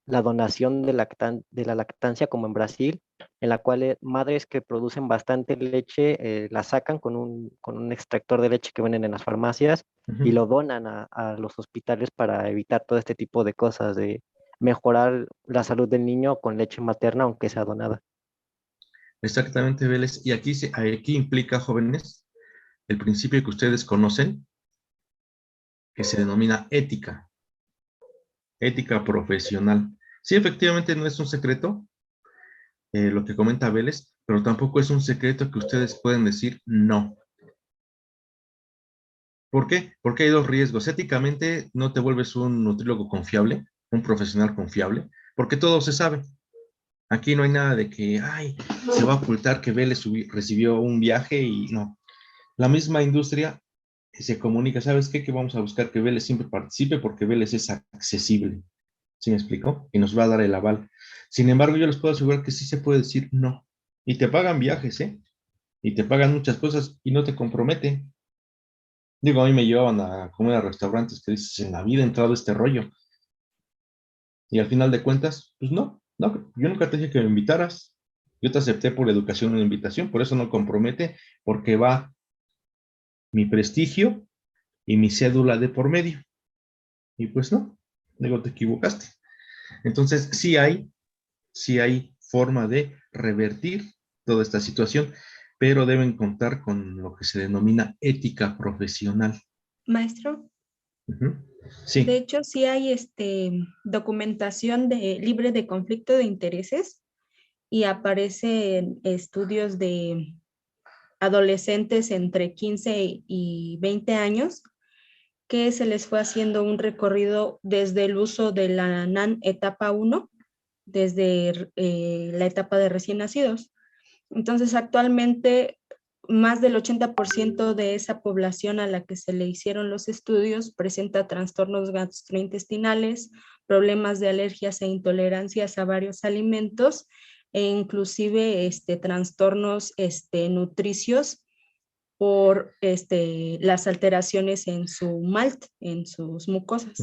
donación de la lactancia, como en Brasil, en la cual madres que producen bastante leche la sacan con un extractor de leche que venden en las farmacias y lo donan a los hospitales para evitar todo este tipo de cosas, de mejorar la salud del niño con leche materna, aunque sea donada. Exactamente, Vélez. Y aquí implica, jóvenes, el principio que ustedes conocen, que se denomina ética profesional. Sí, efectivamente no es un secreto lo que comenta Vélez, pero tampoco es un secreto que ustedes pueden decir no. ¿Por qué? Porque hay dos riesgos. Éticamente no te vuelves un nutriólogo confiable, un profesional confiable, porque todo se sabe. Aquí no hay nada de que, se va a ocultar que Vélez recibió un viaje y no. La misma industria se comunica, ¿sabes qué? Que vamos a buscar que Vélez siempre participe porque Vélez es accesible. ¿Sí me explico? Y nos va a dar el aval. Sin embargo, yo les puedo asegurar que sí se puede decir no. Y te pagan viajes, ¿eh? Y te pagan muchas cosas y no te compromete. Digo, a mí me llevaban a comer a restaurantes que dices, en la vida he entrado este rollo. Y al final de cuentas, pues no, yo nunca te dije que me invitaras. Yo te acepté por educación una invitación, por eso no compromete, porque va mi prestigio y mi cédula de por medio. Y pues no, digo, te equivocaste. Entonces, sí hay forma de revertir toda esta situación, pero deben contar con lo que se denomina ética profesional. Maestro. Sí. De hecho, sí hay documentación libre de conflicto de intereses y aparecen estudios de adolescentes entre 15 y 20 años que se les fue haciendo un recorrido desde el uso de la NAN etapa 1, desde la etapa de recién nacidos. Entonces, actualmente, más del 80% de esa población a la que se le hicieron los estudios presenta trastornos gastrointestinales, problemas de alergias e intolerancias a varios alimentos e inclusive trastornos nutricios por las alteraciones en su malt, en sus mucosas.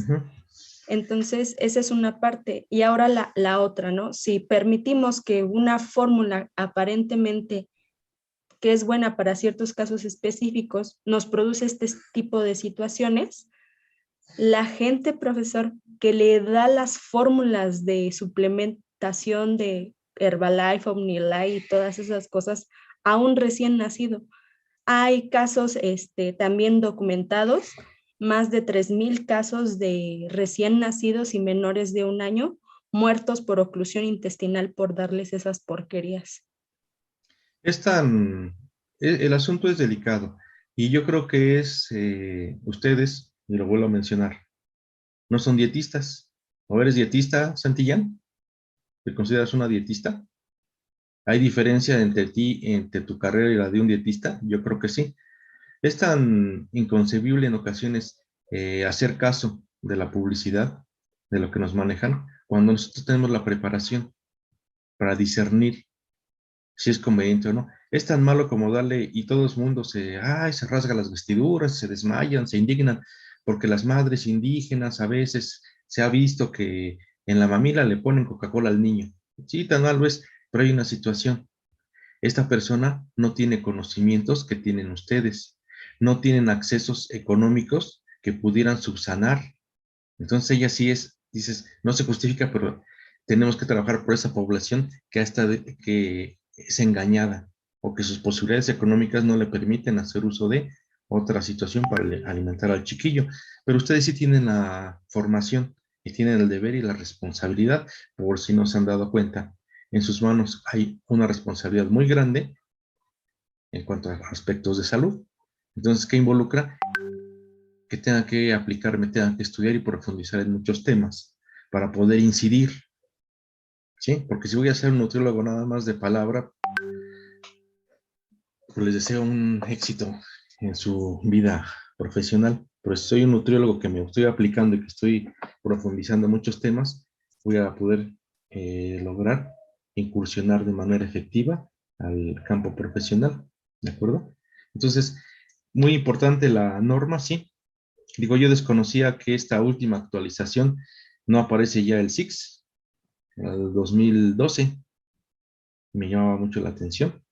Entonces, esa es una parte. Y ahora la otra, ¿no? Si permitimos que una fórmula aparentemente que es buena para ciertos casos específicos nos produce este tipo de situaciones, la gente, profesor, que le da las fórmulas de suplementación de Herbalife, Omnilife y todas esas cosas a un recién nacido. Hay casos también documentados, más de 3,000 casos de recién nacidos y menores de 1 año muertos por oclusión intestinal por darles esas porquerías. El asunto es delicado y yo creo que ustedes, y lo vuelvo a mencionar, no son dietistas, ¿O eres dietista, Santillán? ¿Te consideras una dietista? ¿Hay diferencia entre ti, entre tu carrera y la de un dietista? Yo creo que sí. Es tan inconcebible en ocasiones hacer caso de la publicidad, de lo que nos manejan, cuando nosotros tenemos la preparación para discernir si es conveniente o no. Es tan malo como darle, y todo el mundo se rasga las vestiduras, se desmayan, se indignan, porque las madres indígenas a veces se ha visto que en la mamila le ponen Coca-Cola al niño. Sí, tan malo es, pero hay una situación. Esta persona no tiene conocimientos que tienen ustedes, no tienen accesos económicos que pudieran subsanar. Entonces ella sí es, dices, no se justifica, pero tenemos que trabajar por esa población que que es engañada o que sus posibilidades económicas no le permiten hacer uso de otra situación para alimentar al chiquillo. Pero ustedes sí tienen la formación y tienen el deber y la responsabilidad, por si no se han dado cuenta. En sus manos hay una responsabilidad muy grande en cuanto a aspectos de salud. Entonces, ¿qué involucra? Que tengan que aplicarme, tengan que estudiar y profundizar en muchos temas para poder incidir. ¿Sí? Porque si voy a ser un nutriólogo nada más de palabra, pues les deseo un éxito en su vida profesional. Pero si soy un nutriólogo que me estoy aplicando y que estoy profundizando muchos temas, voy a poder lograr incursionar de manera efectiva al campo profesional. ¿De acuerdo? Entonces, muy importante la norma, sí. Digo, yo desconocía que esta última actualización no aparece ya el SIX, el 2012. Me llamaba mucho la atención.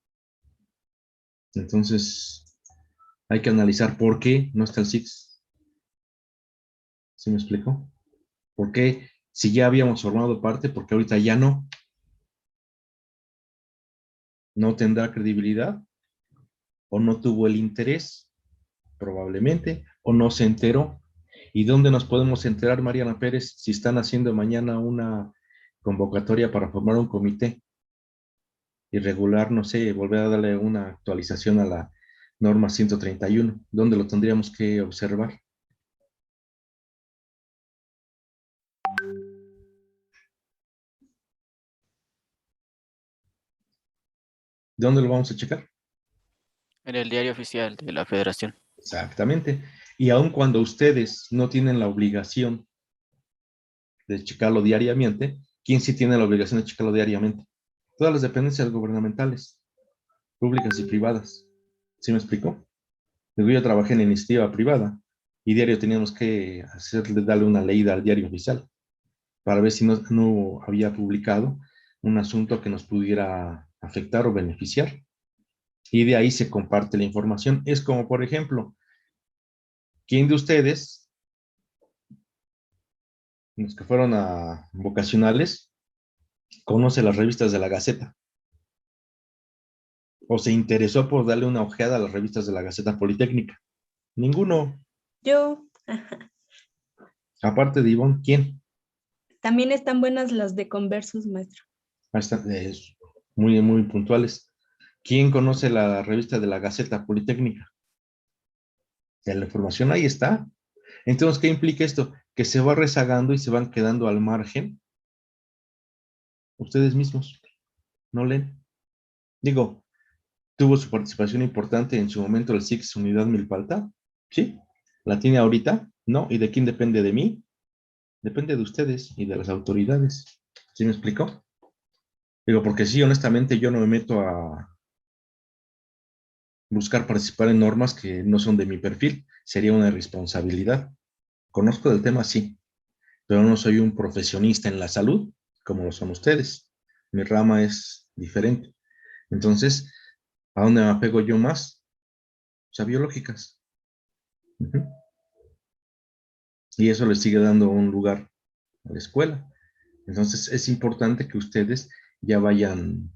Entonces, hay que analizar por qué no está el SIX. ¿Sí me explico? ¿Por qué? Si ya habíamos formado parte, porque ahorita ya no. ¿No tendrá credibilidad? ¿O no tuvo el interés? Probablemente. ¿O no se enteró? ¿Y dónde nos podemos enterar, Mariana Pérez, si están haciendo mañana una convocatoria para formar un comité y regular, no sé, volver a darle una actualización a la norma 131? ¿Dónde lo tendríamos que observar? ¿Dónde lo vamos a checar? En el diario oficial de la Federación. Exactamente. Y aun cuando ustedes no tienen la obligación de checarlo diariamente, ¿quién sí tiene la obligación de checarlo diariamente? Todas las dependencias gubernamentales, públicas y privadas. ¿Sí me explico? Yo trabajé en iniciativa privada y diario teníamos que darle una leída al diario oficial para ver si no había publicado un asunto que nos pudiera afectar o beneficiar. Y de ahí se comparte la información. Es como, por ejemplo, ¿quién de ustedes, los que fueron a vocacionales, conoce las revistas de la Gaceta? ¿O se interesó por darle una ojeada a las revistas de la Gaceta Politécnica? Ninguno. Yo. Aparte de Ivonne, ¿quién? También están buenas las de Conversos, maestro. Muy, muy puntuales. ¿Quién conoce la revista de la Gaceta Politécnica? La información ahí está. Entonces, ¿qué implica esto? Que se va rezagando y se van quedando al margen ustedes mismos. No leen. Digo, tuvo su participación importante en su momento el SIX Unidad Milpalta. ¿Sí? ¿La tiene ahorita? No. ¿Y de quién depende? ¿De mí? Depende de ustedes y de las autoridades. ¿Sí me explico? Digo, porque sí, honestamente, yo no me meto a buscar participar en normas que no son de mi perfil. Sería una irresponsabilidad. Conozco del tema, sí, pero no soy un profesionista en la salud como lo son ustedes. Mi rama es diferente. Entonces, ¿a dónde me apego yo más? O sea, biológicas. Y eso les sigue dando un lugar a la escuela. Entonces, es importante que ustedes ya vayan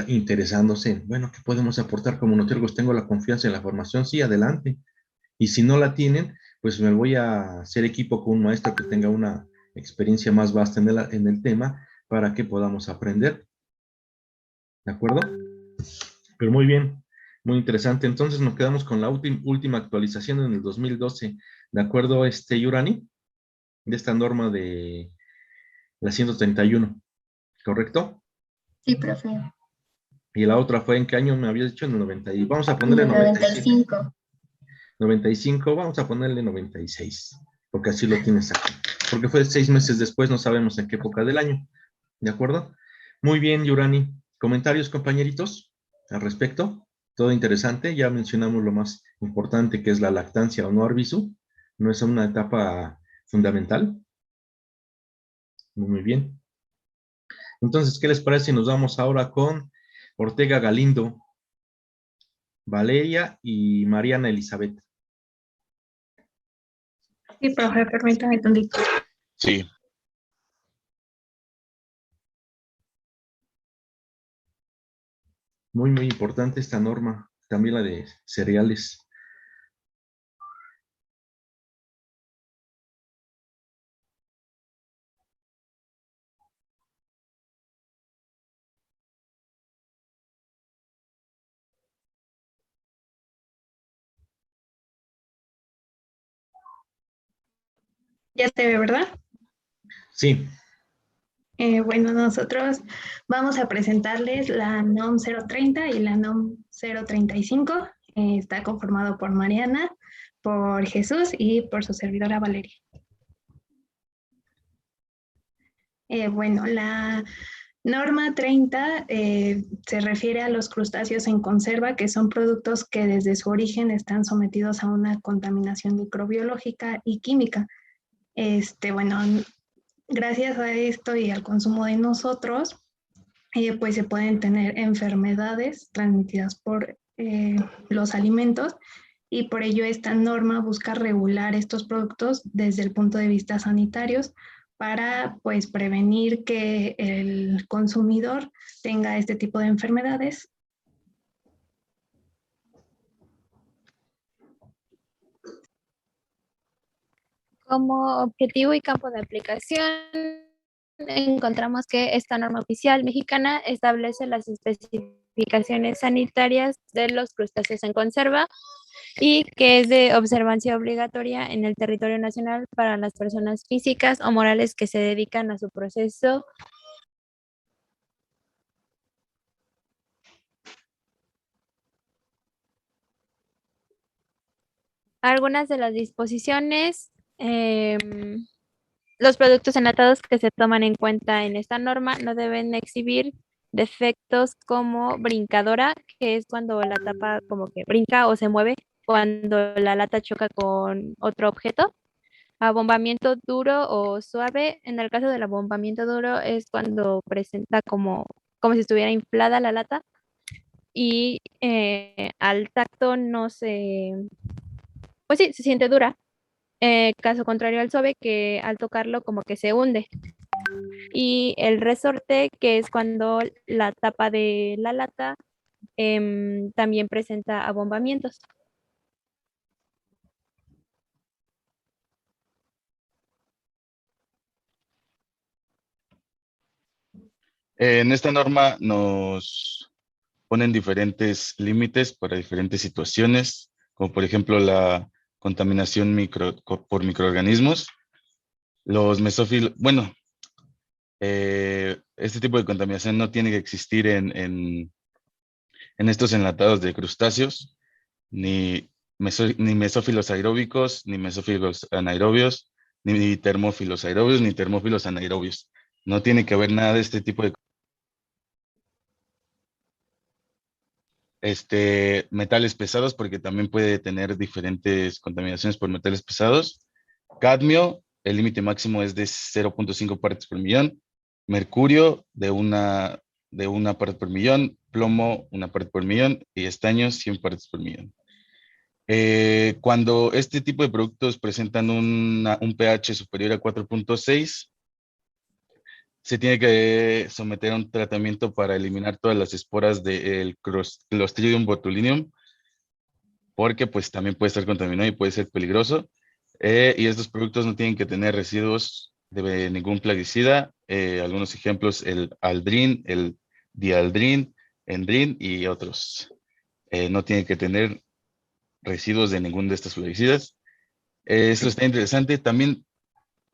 interesándose en, bueno, ¿qué podemos aportar como nutriólogos? Tengo la confianza en la formación, sí, adelante. Y si no la tienen, pues me voy a hacer equipo con un maestro que tenga una experiencia más vasta en el tema para que podamos aprender. ¿De acuerdo? Pero muy bien, muy interesante. Entonces nos quedamos con la última actualización en el 2012. ¿De acuerdo, Yurani? De esta norma de La 131, ¿correcto? Sí, profe. Y la otra fue, ¿en qué año me habías dicho? En el 90. Y vamos a En ponerle el 95. 95. 95, vamos a ponerle 96, porque así lo tienes aquí. Porque fue 6 meses después, no sabemos en qué época del año. ¿De acuerdo? Muy bien, Yurani. ¿Comentarios, compañeritos, al respecto? Todo interesante. Ya mencionamos lo más importante, que es la lactancia o no Arbizu. No es una etapa fundamental. Muy bien. Entonces, ¿qué les parece si nos vamos ahora con Ortega Galindo, Valeria y Mariana Elizabeth? Sí, profe, permítame tantito. Sí. Muy, muy importante esta norma. También la de cereales. Ya se ve, ¿verdad? Sí. Bueno, nosotros vamos a presentarles la NOM 030 y la NOM 035. Está conformado por Mariana, por Jesús y por su servidora Valeria. Bueno, la norma 30 se refiere a los crustáceos en conserva, que son productos que desde su origen están sometidos a una contaminación microbiológica y química. Bueno, gracias a esto y al consumo de nosotros, pues se pueden tener enfermedades transmitidas por los alimentos, y por ello esta norma busca regular estos productos desde el punto de vista sanitarios para pues prevenir que el consumidor tenga este tipo de enfermedades. Como objetivo y campo de aplicación, encontramos que esta norma oficial mexicana establece las especificaciones sanitarias de los crustáceos en conserva y que es de observancia obligatoria en el territorio nacional para las personas físicas o morales que se dedican a su proceso. Algunas de las disposiciones, los productos enlatados que se toman en cuenta en esta norma no deben exhibir defectos como brincadora, que es cuando la tapa como que brinca o se mueve cuando la lata choca con otro objeto. Abombamiento duro o suave. En el caso del abombamiento duro es cuando presenta como si estuviera inflada la lata y al tacto no se, pues sí, se siente dura. Caso contrario al suave, que al tocarlo como que se hunde. Y el resorte, que es cuando la tapa de la lata también presenta abombamientos. En esta norma nos ponen diferentes límites para diferentes situaciones, como por ejemplo la contaminación por microorganismos. Los mesófilos, bueno, este tipo de contaminación no tiene que existir en estos enlatados de crustáceos, ni mesófilos aeróbicos, ni mesófilos anaerobios, ni termófilos aerobios, ni termófilos anaerobios. No tiene que haber nada de este tipo de metales pesados, porque también puede tener diferentes contaminaciones por metales pesados. Cadmio, el límite máximo es de 0.5 partes por millón. Mercurio, de una parte por millón. Plomo, 1 parte por millón. Y estaño, 100 partes por millón. Cuando este tipo de productos presentan un pH superior a 4.6, se tiene que someter a un tratamiento para eliminar todas las esporas del Clostridium botulinum, porque pues también puede estar contaminado y puede ser peligroso. Y estos productos no tienen que tener residuos de ningún plaguicida. Algunos ejemplos, el aldrin, el dialdrin, endrin y otros. No tienen que tener residuos de ningún de estos plaguicidas. Esto está interesante. También,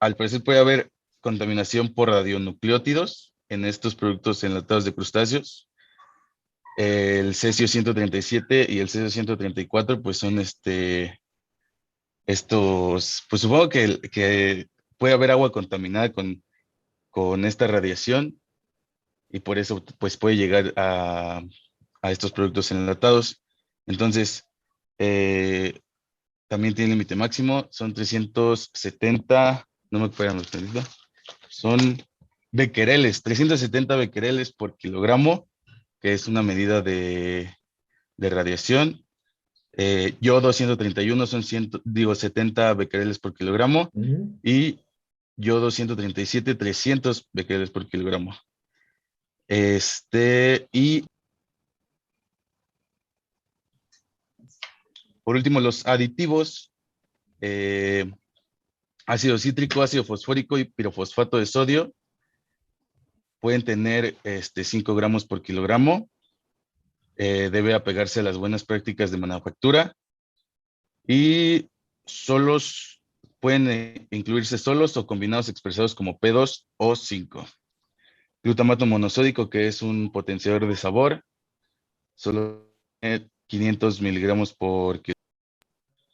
al parecer, puede haber contaminación por radionucleótidos en estos productos enlatados de crustáceos. El cesio 137 y el cesio 134 pues son estos, pues supongo que puede haber agua contaminada con esta radiación y por eso pues puede llegar a estos productos enlatados. Entonces, también tiene límite máximo, son 370, no me acuerdo, son becquereles, 370 becquereles por kilogramo, que es una medida de radiación. Yodo 131 son 70 becquereles por kilogramo y yodo 137, 300 becquereles por kilogramo. Y por último, los aditivos, ácido cítrico, ácido fosfórico y pirofosfato de sodio pueden tener 5 gramos por kilogramo. Debe apegarse a las buenas prácticas de manufactura y pueden incluirse solos o combinados expresados como P2 o 5. Glutamato monosódico, que es un potenciador de sabor, solo 500 miligramos por kilogramo.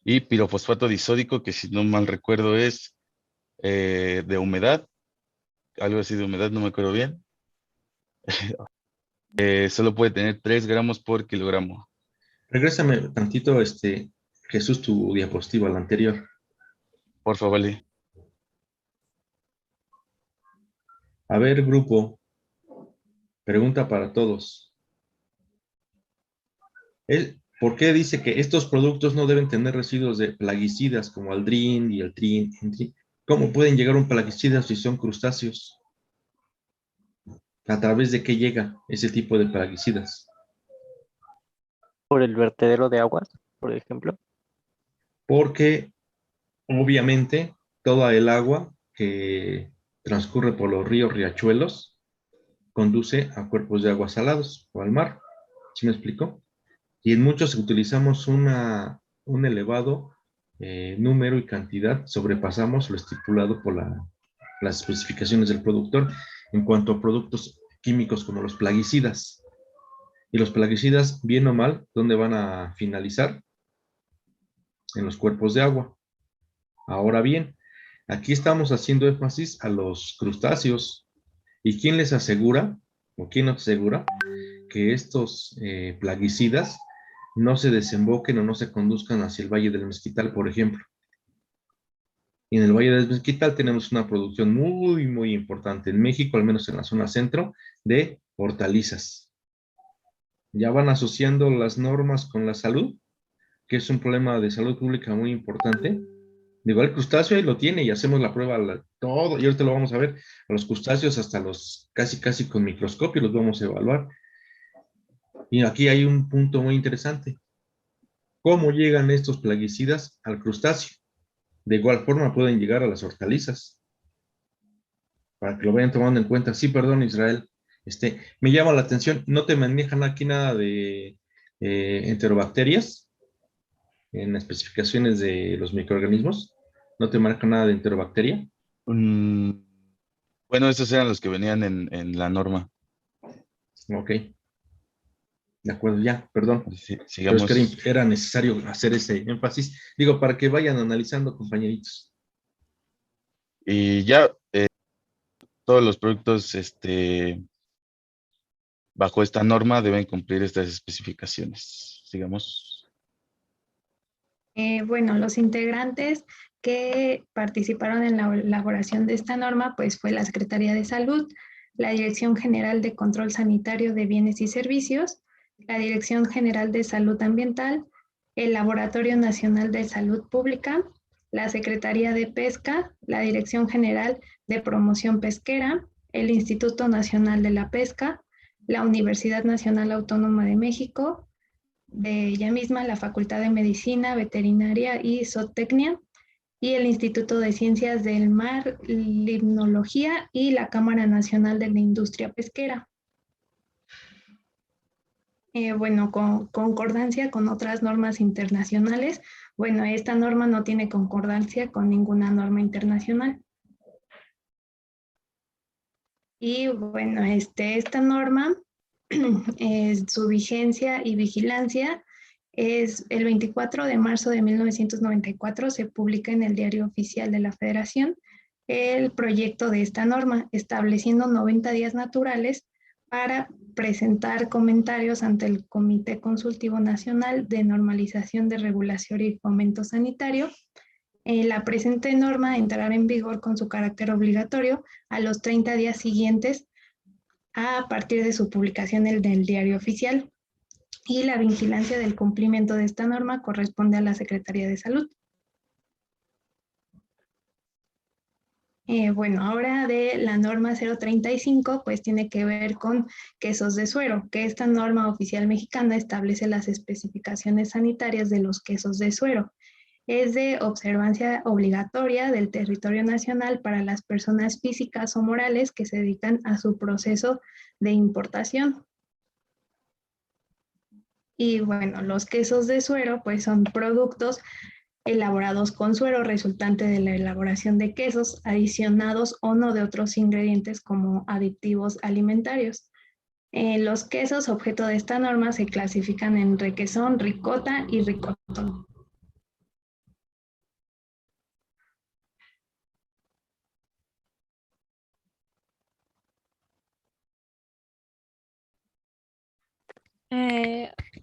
Y pirofosfato disódico, que si no mal recuerdo es de humedad, algo así de humedad, no me acuerdo bien. Solo puede tener 3 gramos por kilogramo. Regrésame tantito, Jesús, tu diapositiva, la anterior. Por favor, vale. A ver, grupo, pregunta para todos. ¿Por qué dice que estos productos no deben tener residuos de plaguicidas como aldrin y el trin? ¿Cómo pueden llegar un plaguicida si son crustáceos? ¿A través de qué llega ese tipo de plaguicidas? Por el vertedero de aguas, por ejemplo. Porque obviamente toda el agua que transcurre por los ríos, riachuelos, conduce a cuerpos de agua salados o al mar. ¿Sí me explico? Y en muchos utilizamos un elevado número y cantidad, sobrepasamos lo estipulado por las especificaciones del productor en cuanto a productos químicos como los plaguicidas. Y los plaguicidas, bien o mal, ¿dónde van a finalizar? En los cuerpos de agua. Ahora bien, aquí estamos haciendo énfasis a los crustáceos. ¿Y quién les asegura, o quién nos asegura, que estos plaguicidas no se desemboquen o no se conduzcan hacia el Valle del Mezquital, por ejemplo? Y en el Valle del Mezquital tenemos una producción muy, muy importante en México, al menos en la zona centro, de hortalizas. Ya van asociando las normas con la salud, que es un problema de salud pública muy importante. Digo, el crustáceo ahí lo tiene y hacemos la prueba, todo, y ahorita lo vamos a ver, a los crustáceos hasta los casi con microscopio los vamos a evaluar. Y aquí hay un punto muy interesante. ¿Cómo llegan estos plaguicidas al crustáceo? De igual forma pueden llegar a las hortalizas. Para que lo vayan tomando en cuenta. Sí, perdón, Israel. Me llama la atención, no te manejan aquí nada de enterobacterias en especificaciones de los microorganismos. ¿No te marcan nada de enterobacteria? Bueno, estos eran los que venían en la norma. Ok. De acuerdo, ya, perdón. Sí, pero sigamos. es que era necesario hacer ese énfasis. Digo, para que vayan analizando, compañeritos. Y ya, todos los productos bajo esta norma deben cumplir estas especificaciones. Sigamos. Bueno, los integrantes que participaron en la elaboración de esta norma, pues fue la Secretaría de Salud, la Dirección General de Control Sanitario de Bienes y Servicios, la Dirección General de Salud Ambiental, el Laboratorio Nacional de Salud Pública, la Secretaría de Pesca, la Dirección General de Promoción Pesquera, el Instituto Nacional de la Pesca, la Universidad Nacional Autónoma de México, de ella misma la Facultad de Medicina, Veterinaria y Zootecnia, y el Instituto de Ciencias del Mar, Limnología y la Cámara Nacional de la Industria Pesquera. Bueno, con concordancia con otras normas internacionales. Bueno, esta norma no tiene concordancia con ninguna norma internacional. Y bueno, esta norma, su vigencia y vigilancia es el 24 de marzo de 1994, se publica en el Diario Oficial de la Federación el proyecto de esta norma, estableciendo 90 días naturales para presentar comentarios ante el Comité Consultivo Nacional de Normalización de Regulación y Fomento Sanitario. La presente norma entrará en vigor con su carácter obligatorio a los 30 días siguientes a partir de su publicación en el Diario Oficial, y la vigilancia del cumplimiento de esta norma corresponde a la Secretaría de Salud. Bueno, ahora de la norma 035, pues tiene que ver con quesos de suero, que esta norma oficial mexicana establece las especificaciones sanitarias de los quesos de suero. Es de observancia obligatoria del territorio nacional para las personas físicas o morales que se dedican a su proceso de importación. Y bueno, los quesos de suero pues son productos elaborados con suero resultante de la elaboración de quesos, adicionados o no de otros ingredientes como aditivos alimentarios. Los quesos objeto de esta norma se clasifican en requesón, ricota y ricotón.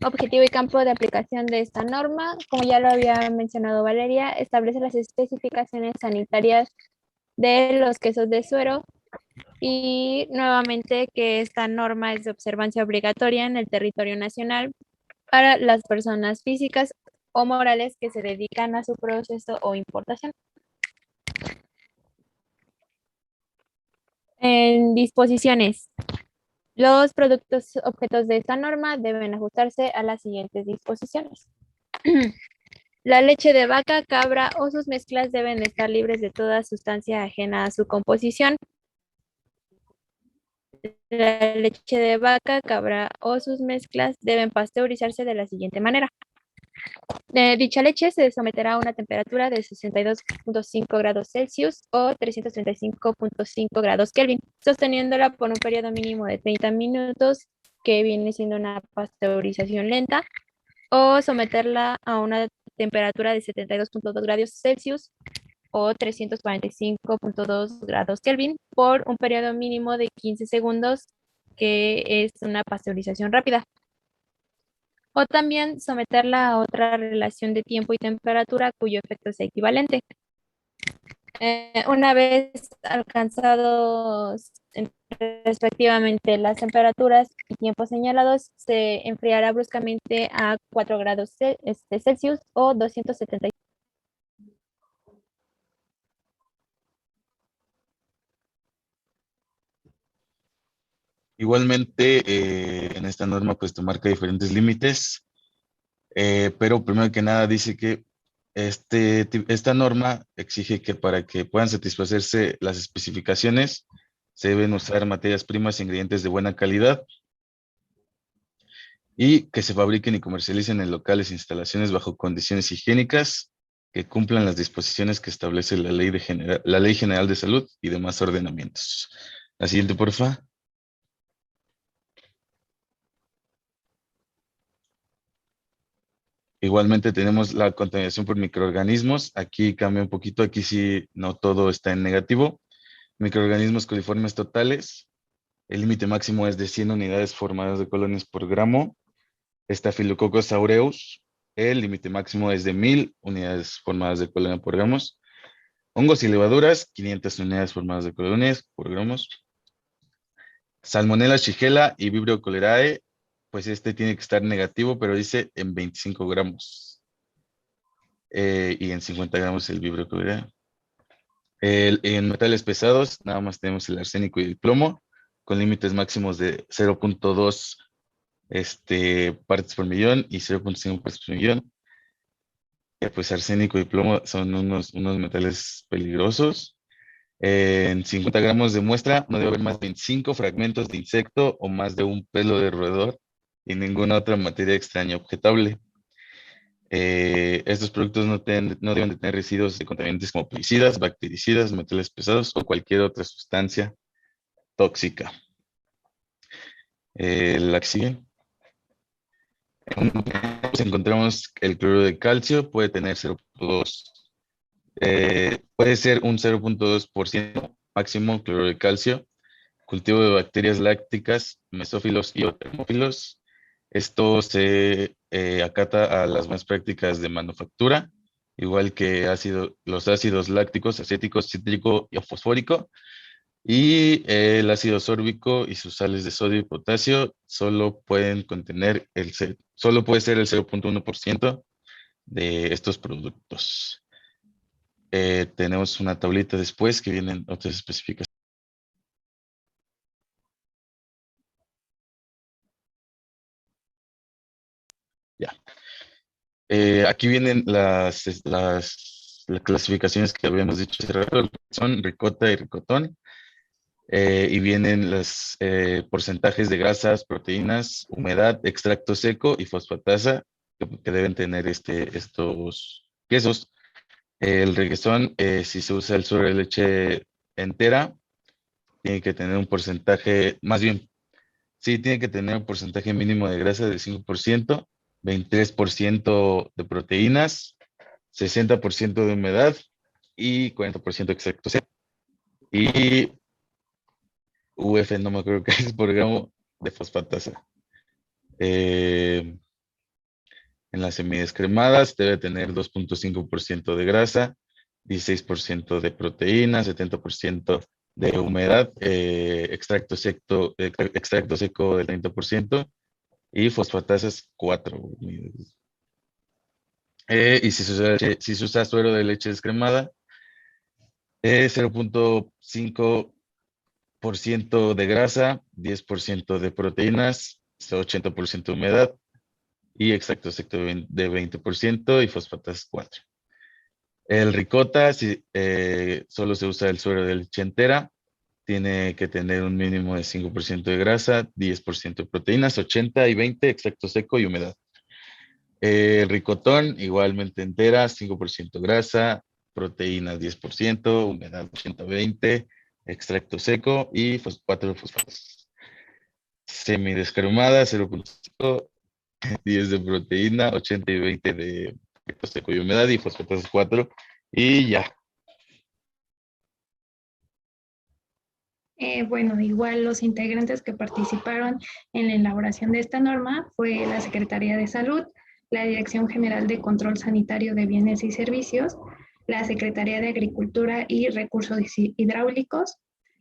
Objetivo y campo de aplicación de esta norma, como ya lo había mencionado Valeria, establece las especificaciones sanitarias de los quesos de suero y nuevamente que esta norma es de observancia obligatoria en el territorio nacional para las personas físicas o morales que se dedican a su proceso o importación. En disposiciones. Los productos objetos de esta norma deben ajustarse a las siguientes disposiciones. La leche de vaca, cabra o sus mezclas deben estar libres de toda sustancia ajena a su composición. La leche de vaca, cabra o sus mezclas deben pasteurizarse de la siguiente manera. Dicha leche se someterá a una temperatura de 62.5 grados Celsius o 335.5 grados Kelvin, sosteniéndola por un periodo mínimo de 30 minutos, que viene siendo una pasteurización lenta, o someterla a una temperatura de 72.2 grados Celsius o 345.2 grados Kelvin por un periodo mínimo de 15 segundos, que es una pasteurización rápida. O también someterla a otra relación de tiempo y temperatura cuyo efecto sea equivalente. Una vez alcanzados respectivamente las temperaturas y tiempos señalados, se enfriará bruscamente a 4 grados Celsius o 270. Igualmente, en esta norma pues te marca diferentes límites, pero primero que nada dice que esta norma exige que para que puedan satisfacerse las especificaciones se deben usar materias primas e ingredientes de buena calidad y que se fabriquen y comercialicen en locales e instalaciones bajo condiciones higiénicas que cumplan las disposiciones que establece la Ley General de Salud y demás ordenamientos. La siguiente, porfa. Igualmente tenemos la contaminación por microorganismos. Aquí cambia un poquito, aquí sí no todo está en negativo. Microorganismos coliformes totales. El límite máximo es de 100 unidades formadas de colonias por gramo. Staphylococcus aureus. El límite máximo es de 1000 unidades formadas de colonia por gramos. Hongos y levaduras, 500 unidades formadas de colonias por gramos. Salmonella, Shigella y Vibrio cholerae, pues tiene que estar negativo, pero dice en 25 gramos. Y en 50 gramos el Vibrio cholerae. En metales pesados, nada más tenemos el arsénico y el plomo, con límites máximos de 0.2 partes por millón y 0.5 partes por millón. Pues arsénico y plomo son unos metales peligrosos. En 50 gramos de muestra no debe haber más de 25 fragmentos de insecto o más de un pelo de roedor y ninguna otra materia extraña objetable. Estos productos no deben de tener residuos de contaminantes como plaguicidas, bactericidas, metales pesados o cualquier otra sustancia tóxica. La que sigue. Encontramos el cloruro de calcio, puede tener 0.2. Puede ser un 0.2% máximo cloruro de calcio. Cultivo de bacterias lácticas, mesófilos y termófilos. Esto se acata a las más prácticas de manufactura, igual que los ácidos lácticos, acético, cítrico y fosfórico. Y el ácido sórbico y sus sales de sodio y potasio solo pueden contener solo puede ser el 0.1% de estos productos. Tenemos una tablita después que vienen otras especificaciones. Ya. Aquí vienen las clasificaciones que habíamos dicho hace rato, son ricota y ricotón. Y vienen los porcentajes de grasas, proteínas, humedad, extracto seco y fosfatasa que deben tener estos quesos. El requesón, si se usa el suero de leche entera, tiene que tener un porcentaje, más bien, sí, tiene que tener un porcentaje mínimo de grasa del 5%, 23% de proteínas, 60% de humedad y 40% extracto seco. Y UF, no me acuerdo qué es por gramo de fosfatasa. En las semidescremadas debe tener 2.5% de grasa, 16% de proteína, 70% de humedad, extracto seco del 30% y fosfatasas 4. Y si se usa suero de leche descremada, 0.5% de grasa, 10% de proteínas, 80% de humedad y extracto seco de 20% y fosfatas 4. El ricota, si solo se usa el suero de leche entera, tiene que tener un mínimo de 5% de grasa, 10% de proteínas, 80 y 20 extracto seco y humedad. El ricotón, igualmente entera, 5% grasa, proteínas 10%, humedad 80-20, extracto seco y 4 fosfatas. Semidescremada, 0.5, 10 de proteína, 80 y 20 de extracto seco y humedad y fosfatas 4 y ya. Bueno, igual los integrantes que participaron en la elaboración de esta norma fue la Secretaría de Salud, la Dirección General de Control Sanitario de Bienes y Servicios, la Secretaría de Agricultura y Recursos Hidráulicos,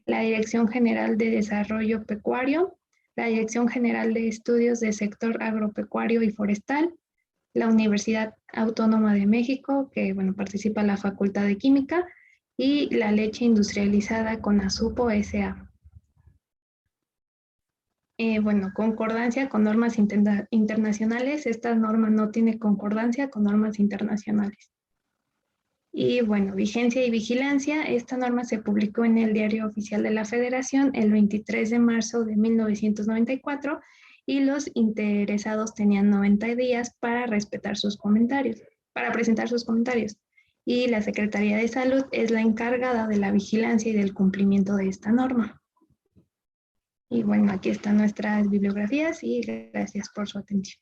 la Dirección General de Desarrollo Pecuario, la Dirección General de Estudios del Sector Agropecuario y Forestal, la Universidad Autónoma de México, que bueno, participa en la Facultad de Química, y la leche industrializada Conasupo S.A. Bueno, concordancia con normas internacionales. Esta norma no tiene concordancia con normas internacionales. Y bueno, vigencia y vigilancia. Esta norma se publicó en el Diario Oficial de la Federación el 23 de marzo de 1994 y los interesados tenían 90 días para presentar sus comentarios. Y la Secretaría de Salud es la encargada de la vigilancia y del cumplimiento de esta norma. Y bueno, aquí están nuestras bibliografías y gracias por su atención.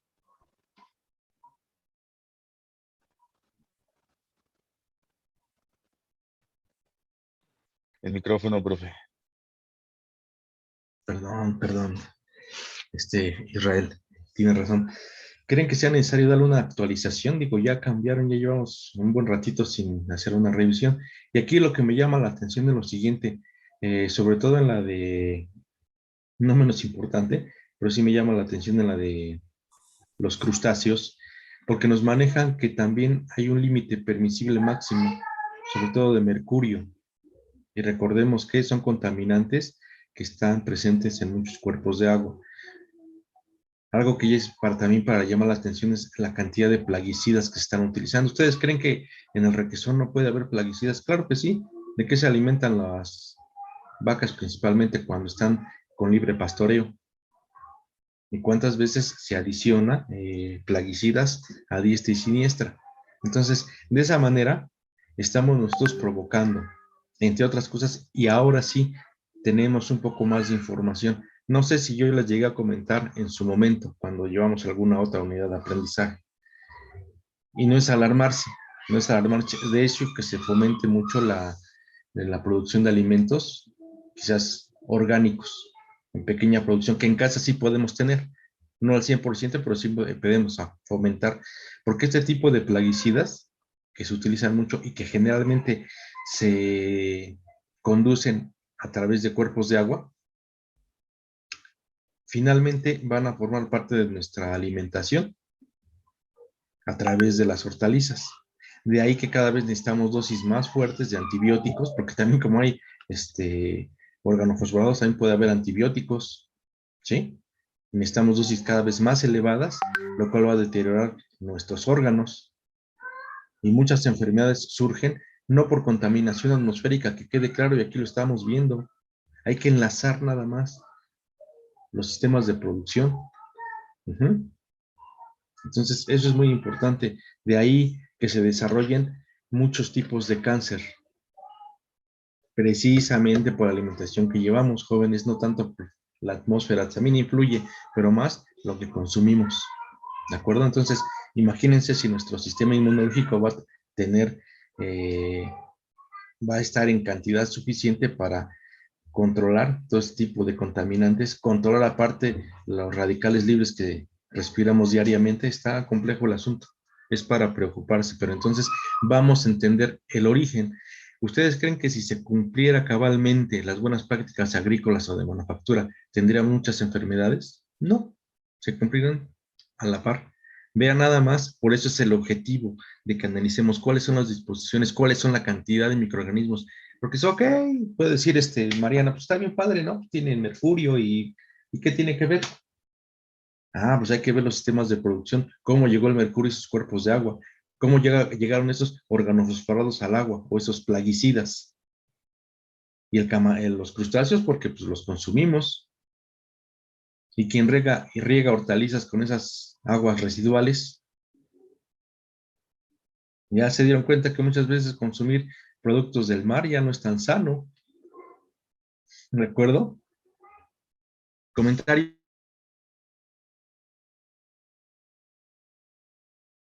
El micrófono, profe. Perdón. Israel, tiene razón. ¿Creen que sea necesario darle una actualización? Digo, ya cambiaron, ya llevamos un buen ratito sin hacer una revisión. Y aquí lo que me llama la atención es lo siguiente, sobre todo en la de, no menos importante, pero sí me llama la atención en la de los crustáceos, porque nos manejan que también hay un límite permisible máximo, sobre todo de mercurio. Y recordemos que son contaminantes que están presentes en muchos cuerpos de agua. Algo que ya es también para llamar la atención es la cantidad de plaguicidas que se están utilizando. ¿Ustedes creen que en el requesón no puede haber plaguicidas? Claro que sí. ¿De qué se alimentan las vacas principalmente cuando están con libre pastoreo? ¿Y cuántas veces se adiciona plaguicidas a diestra y siniestra? Entonces, de esa manera, estamos nosotros provocando, entre otras cosas, y ahora sí, tenemos un poco más de información. No sé si yo les llegué a comentar en su momento, cuando llevamos alguna otra unidad de aprendizaje. Y no es alarmarse, no es alarmarse. De hecho, que se fomente mucho la producción de alimentos, quizás orgánicos, en pequeña producción, que en casa sí podemos tener. No al 100%, pero sí podemos fomentar. Porque este tipo de plaguicidas, que se utilizan mucho y que generalmente se conducen a través de cuerpos de agua, finalmente van a formar parte de nuestra alimentación a través de las hortalizas. De ahí que cada vez necesitamos dosis más fuertes de antibióticos, porque también como hay organofosforados, también puede haber antibióticos, ¿sí? Necesitamos dosis cada vez más elevadas, lo cual va a deteriorar nuestros órganos. Y muchas enfermedades surgen no por contaminación atmosférica, que quede claro, y aquí lo estamos viendo. Hay que enlazar nada más los sistemas de producción. Entonces, eso es muy importante. De ahí que se desarrollen muchos tipos de cáncer. Precisamente por la alimentación que llevamos, jóvenes, no tanto por la atmósfera, también influye, pero más lo que consumimos. ¿De acuerdo? Entonces, imagínense si nuestro sistema inmunológico va a tener, va a estar en cantidad suficiente para controlar todo este tipo de contaminantes, controlar aparte los radicales libres que respiramos diariamente. Está complejo el asunto, es para preocuparse, pero entonces vamos a entender el origen. ¿Ustedes creen que si se cumpliera cabalmente las buenas prácticas agrícolas o de manufactura, tendrían muchas enfermedades? No, se cumplirán a la par. Vean nada más, por eso es el objetivo de que analicemos cuáles son las disposiciones, cuáles son la cantidad de microorganismos. Porque es ok, puede decir Mariana, pues está bien padre, ¿no? Tiene mercurio ¿y qué tiene que ver? Ah, pues hay que ver los sistemas de producción, cómo llegó el mercurio y sus cuerpos de agua, cómo llegaron esos organofosforados al agua o esos plaguicidas. Y los crustáceos porque pues los consumimos. Y quien riega hortalizas con esas aguas residuales, ya se dieron cuenta que muchas veces consumir productos del mar ya no es tan sano. ¿De acuerdo? Comentario.